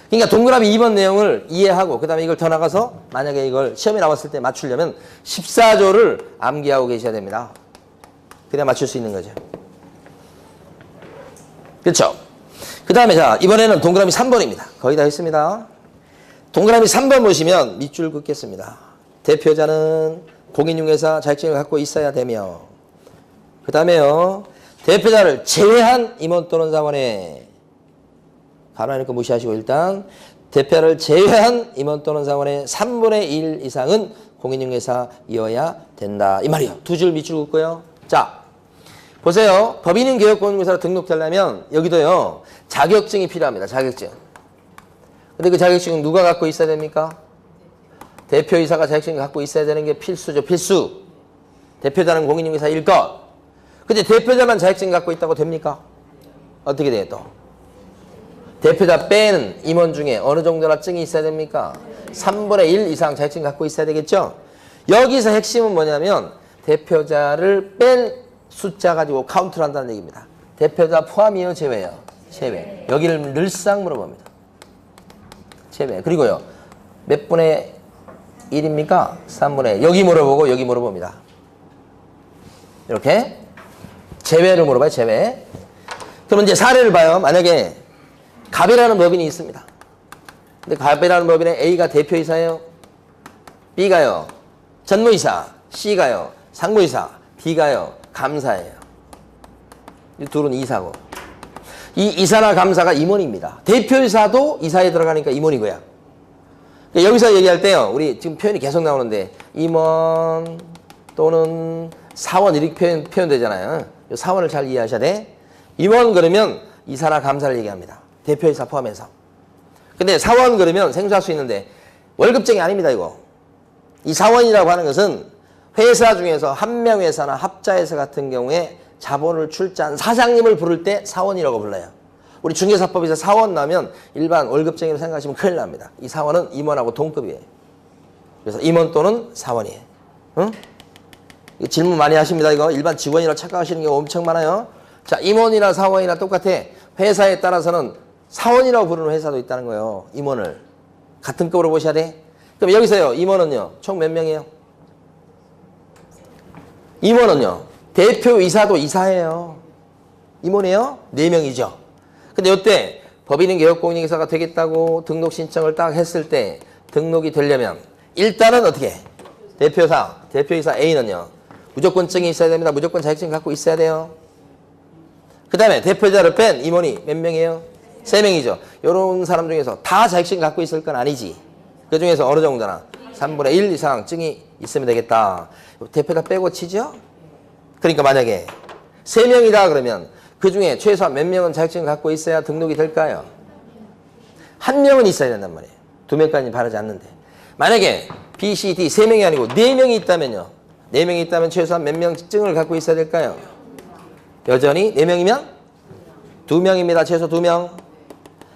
[SPEAKER 1] 그러니까 동그라미 2번 내용을 이해하고 그 다음에 이걸 더 나가서 만약에 이걸 시험에 나왔을 때 맞추려면 14조를 암기하고 계셔야 됩니다. 그래야 맞출 수 있는 거죠. 그렇죠? 그 다음에 자 이번에는 동그라미 3번입니다. 거의 다 했습니다. 동그라미 3번 보시면 밑줄 긋겠습니다. 대표자는 공인중개사 자격증을 갖고 있어야 되며 그 다음에요. 대표자를 제외한 임원 또는 사원에 가로하니까 무시하시고 일단 대표자를 제외한 임원 또는 사원의 3분의 1 이상은 공인중개사이어야 된다. 이 말이에요. 두 줄 밑줄 긋고요. 자 보세요. 법인인 개업공인중개사로 등록되려면 여기도요. 자격증이 필요합니다. 자격증. 근데 그 자격증은 누가 갖고 있어야 됩니까? 대표이사가 자격증을 갖고 있어야 되는 게 필수죠. 필수. 대표자는 공인중개사일 것. 근데 대표자만 자격증 갖고 있다고 됩니까? 어떻게 돼요 또? 대표자 빼는 임원 중에 어느 정도나 증이 있어야 됩니까? 3분의 1 이상 자격증 갖고 있어야 되겠죠? 여기서 핵심은 뭐냐면 대표자를 뺀 숫자 가지고 카운트를 한다는 얘기입니다. 대표자 포함이에요? 제외요? 제외. 여기를 늘상 물어봅니다. 제외. 그리고요. 몇 분의 1입니까? 3분의 1. 여기 물어보고 여기 물어봅니다. 이렇게 제외를 물어봐요. 제외. 그럼 이제 사례를 봐요. 만약에 갑이라는 법인이 있습니다. 근데 갑이라는 법인에 A가 대표이사예요. B가요. 전무이사. C가요. 상무이사. D가요. 감사예요. 이 둘은 이사고. 이 이사나 감사가 임원입니다. 대표이사도 이사에 들어가니까 임원이고요. 여기서 얘기할 때요. 우리 지금 표현이 계속 나오는데 임원 또는 사원 이렇게 표현되잖아요. 이 사원을 잘 이해하셔야 돼. 임원 그러면 이사나 감사를 얘기합니다. 대표이사 포함해서. 근데 사원 그러면 생소할 수 있는데 월급쟁이 아닙니다. 이거. 이 사원이라고 하는 것은 회사 중에서 한명회사나 합자회사 같은 경우에 자본을 출자한 사장님을 부를 때 사원이라고 불러요. 우리 중개사법에서 사원 나면 일반 월급쟁이로 생각하시면 큰일 납니다. 이 사원은 임원하고 동급이에요. 그래서 임원 또는 사원이에요. 응? 질문 많이 하십니다. 이거 일반 직원이라고 착각하시는 경우 엄청 많아요. 자, 임원이나 사원이나 똑같아. 회사에 따라서는 사원이라고 부르는 회사도 있다는 거예요. 임원을. 같은 급으로 보셔야 돼. 그럼 여기서요. 임원은요. 총 몇 명이에요? 임원은요. 대표이사도 이사예요. 임원이에요? 4명이죠. 근데 이때 법인인 개업공인중개사가 되겠다고 등록 신청을 딱 했을 때 등록이 되려면 일단은 어떻게? 대표이사 A는요. 무조건증이 있어야 됩니다. 무조건 자격증 갖고 있어야 돼요. 그 다음에 대표자를 뺀 임원이 몇 명이에요? 3명이죠. 이런 사람 중에서 다 자격증 갖고 있을 건 아니지. 그 중에서 어느 정도나 3분의 1 이상 증이 있으면 되겠다. 대표자 빼고 치죠? 그러니까 만약에 3명이다 그러면 그 중에 최소한 몇 명은 자격증을 갖고 있어야 등록이 될까요? 1명은 있어야 된단 말이에요. 2명까지는 바라지 않는데. 만약에 B, C, D 3명이 아니고 4명이 있다면요. 4명이 있다면 최소한 몇 명 증을 갖고 있어야 될까요? 여전히 4명이면 2명입니다. 최소 2명.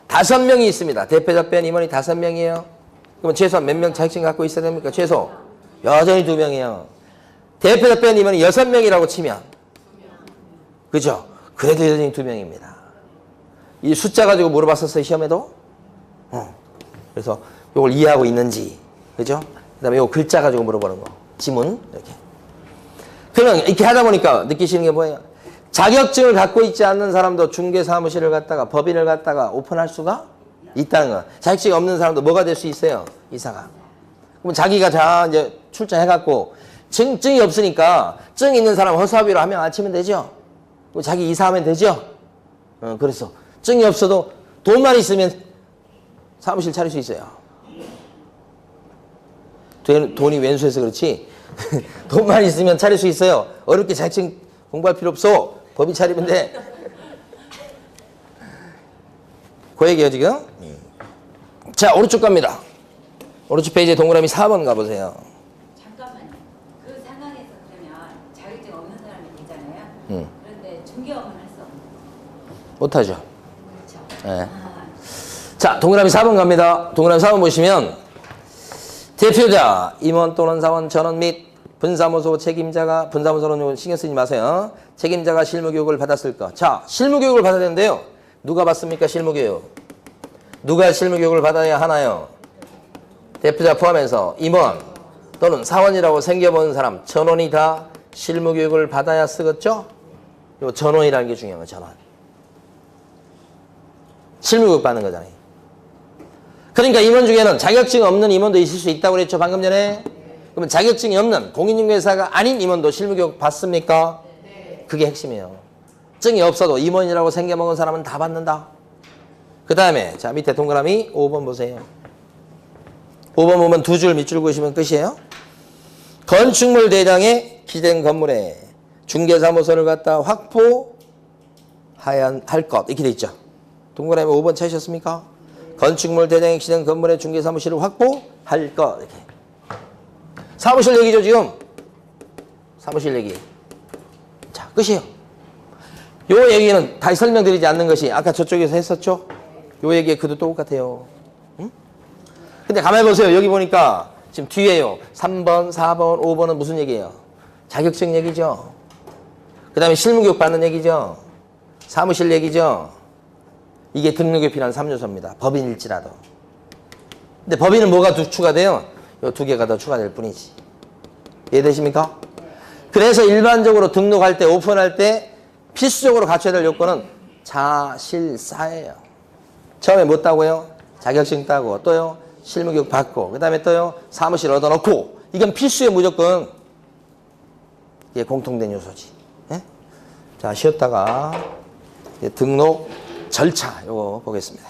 [SPEAKER 1] 5명이 있습니다. 대표자 뺀 임원이 5명이에요. 그러면 최소한 몇 명 자격증 갖고 있어야 됩니까? 최소 여전히 2명이에요. 대표자 뺀 임원이 6명이라고 치면 그죠? 그래도 여전히 2명입니다. 이 숫자 가지고 물어봤었어요. 시험에도. 그래서 이걸 이해하고 있는지 그죠? 그 다음에 이 글자 가지고 물어보는 거. 지문 이렇게. 그러면 이렇게 하다 보니까 느끼시는 게 뭐예요? 자격증을 갖고 있지 않는 사람도 중개사무실을 갖다가 법인을 갖다가 오픈할 수가 있다는 거야. 자격증이 없는 사람도 뭐가 될 수 있어요? 이사가. 그럼 자기가 다 이제 출자해갖고 증이 없으니까 증 있는 사람 허수아비로 한 명 앉히면 되죠? 자기 이사하면 되죠? 그래서 증이 없어도 돈만 있으면 사무실 차릴 수 있어요. 돈이 왼수해서 그렇지 돈만 있으면 차릴 수 있어요. 어렵게 자격증 공부할 필요 없어. 법인 차리면 돼. 그 얘기예요 지금. 자 오른쪽 갑니다. 오른쪽 페이지에 동그라미 4번 가보세요.
[SPEAKER 2] 잠깐만요. 그 상황에서 그러면 자격증 없는 사람이 있잖아요. 그런데 중개업은 할 수 없는 거죠.
[SPEAKER 1] 못하죠.
[SPEAKER 2] 그렇죠.
[SPEAKER 1] 네. 자 동그라미 4번 갑니다. 동그라미 4번 보시면 대표자, 임원 또는 사원 전원 및 분사무소 책임자가 분사무소는 신경 쓰지 마세요. 책임자가 실무교육을 받았을 것. 자 실무교육을 받아야 되는데요. 누가 받습니까? 실무교육. 누가 실무교육을 받아야 하나요? 대표자 포함해서 임원 또는 사원이라고 생겨본 사람 전원이 다 실무교육을 받아야 쓰겠죠? 요 전원이라는 게 중요한 거예요. 전원. 실무교육 받는 거잖아요. 그러니까 임원 중에는 자격증 없는 임원도 있을 수 있다고 그랬죠, 방금 전에. 그러면 자격증이 없는 공인중개사가 아닌 임원도 실무교육 받습니까? 그게 핵심이에요. 증이 없어도 임원이라고 생겨먹은 사람은 다 받는다. 그 다음에 자 밑에 동그라미 5번 보세요. 5번 보면 두 줄 밑줄 그으시면 끝이에요. 건축물 대장에 기재된 건물에 중개사무소를 갖다 확보할 것 이렇게 돼 있죠. 동그라미 5번 찾으셨습니까? 건축물 대장에 기재된 건물에 중개사무실을 확보할 것 이렇게. 사무실 얘기죠 지금. 사무실 얘기. 자 끝이에요. 요 얘기는 다시 설명드리지 않는 것이 아까 저쪽에서 했었죠? 요 얘기에 그도 똑같아요. 응? 근데 가만히 보세요. 여기 보니까 지금 뒤에요. 3번, 4번, 5번은 무슨 얘기예요? 자격증 얘기죠. 그 다음에 실무교육 받는 얘기죠. 사무실 얘기죠. 이게 등록에 필요한 3요소입니다. 법인일지라도. 근데 법인은 뭐가 추가돼요? 요 두 개가 더 추가될 뿐이지. 이해되십니까? 그래서 일반적으로 등록할 때, 오픈할 때 필수적으로 갖춰야 될 요건은 자실사예요. 처음에 뭐 따고요? 자격증 따고 또요? 실무교육 받고 그 다음에 또요? 사무실 얻어놓고 이건 필수의 무조건 이게 공통된 요소지. 예? 자 쉬었다가 등록 절차 요거 보겠습니다.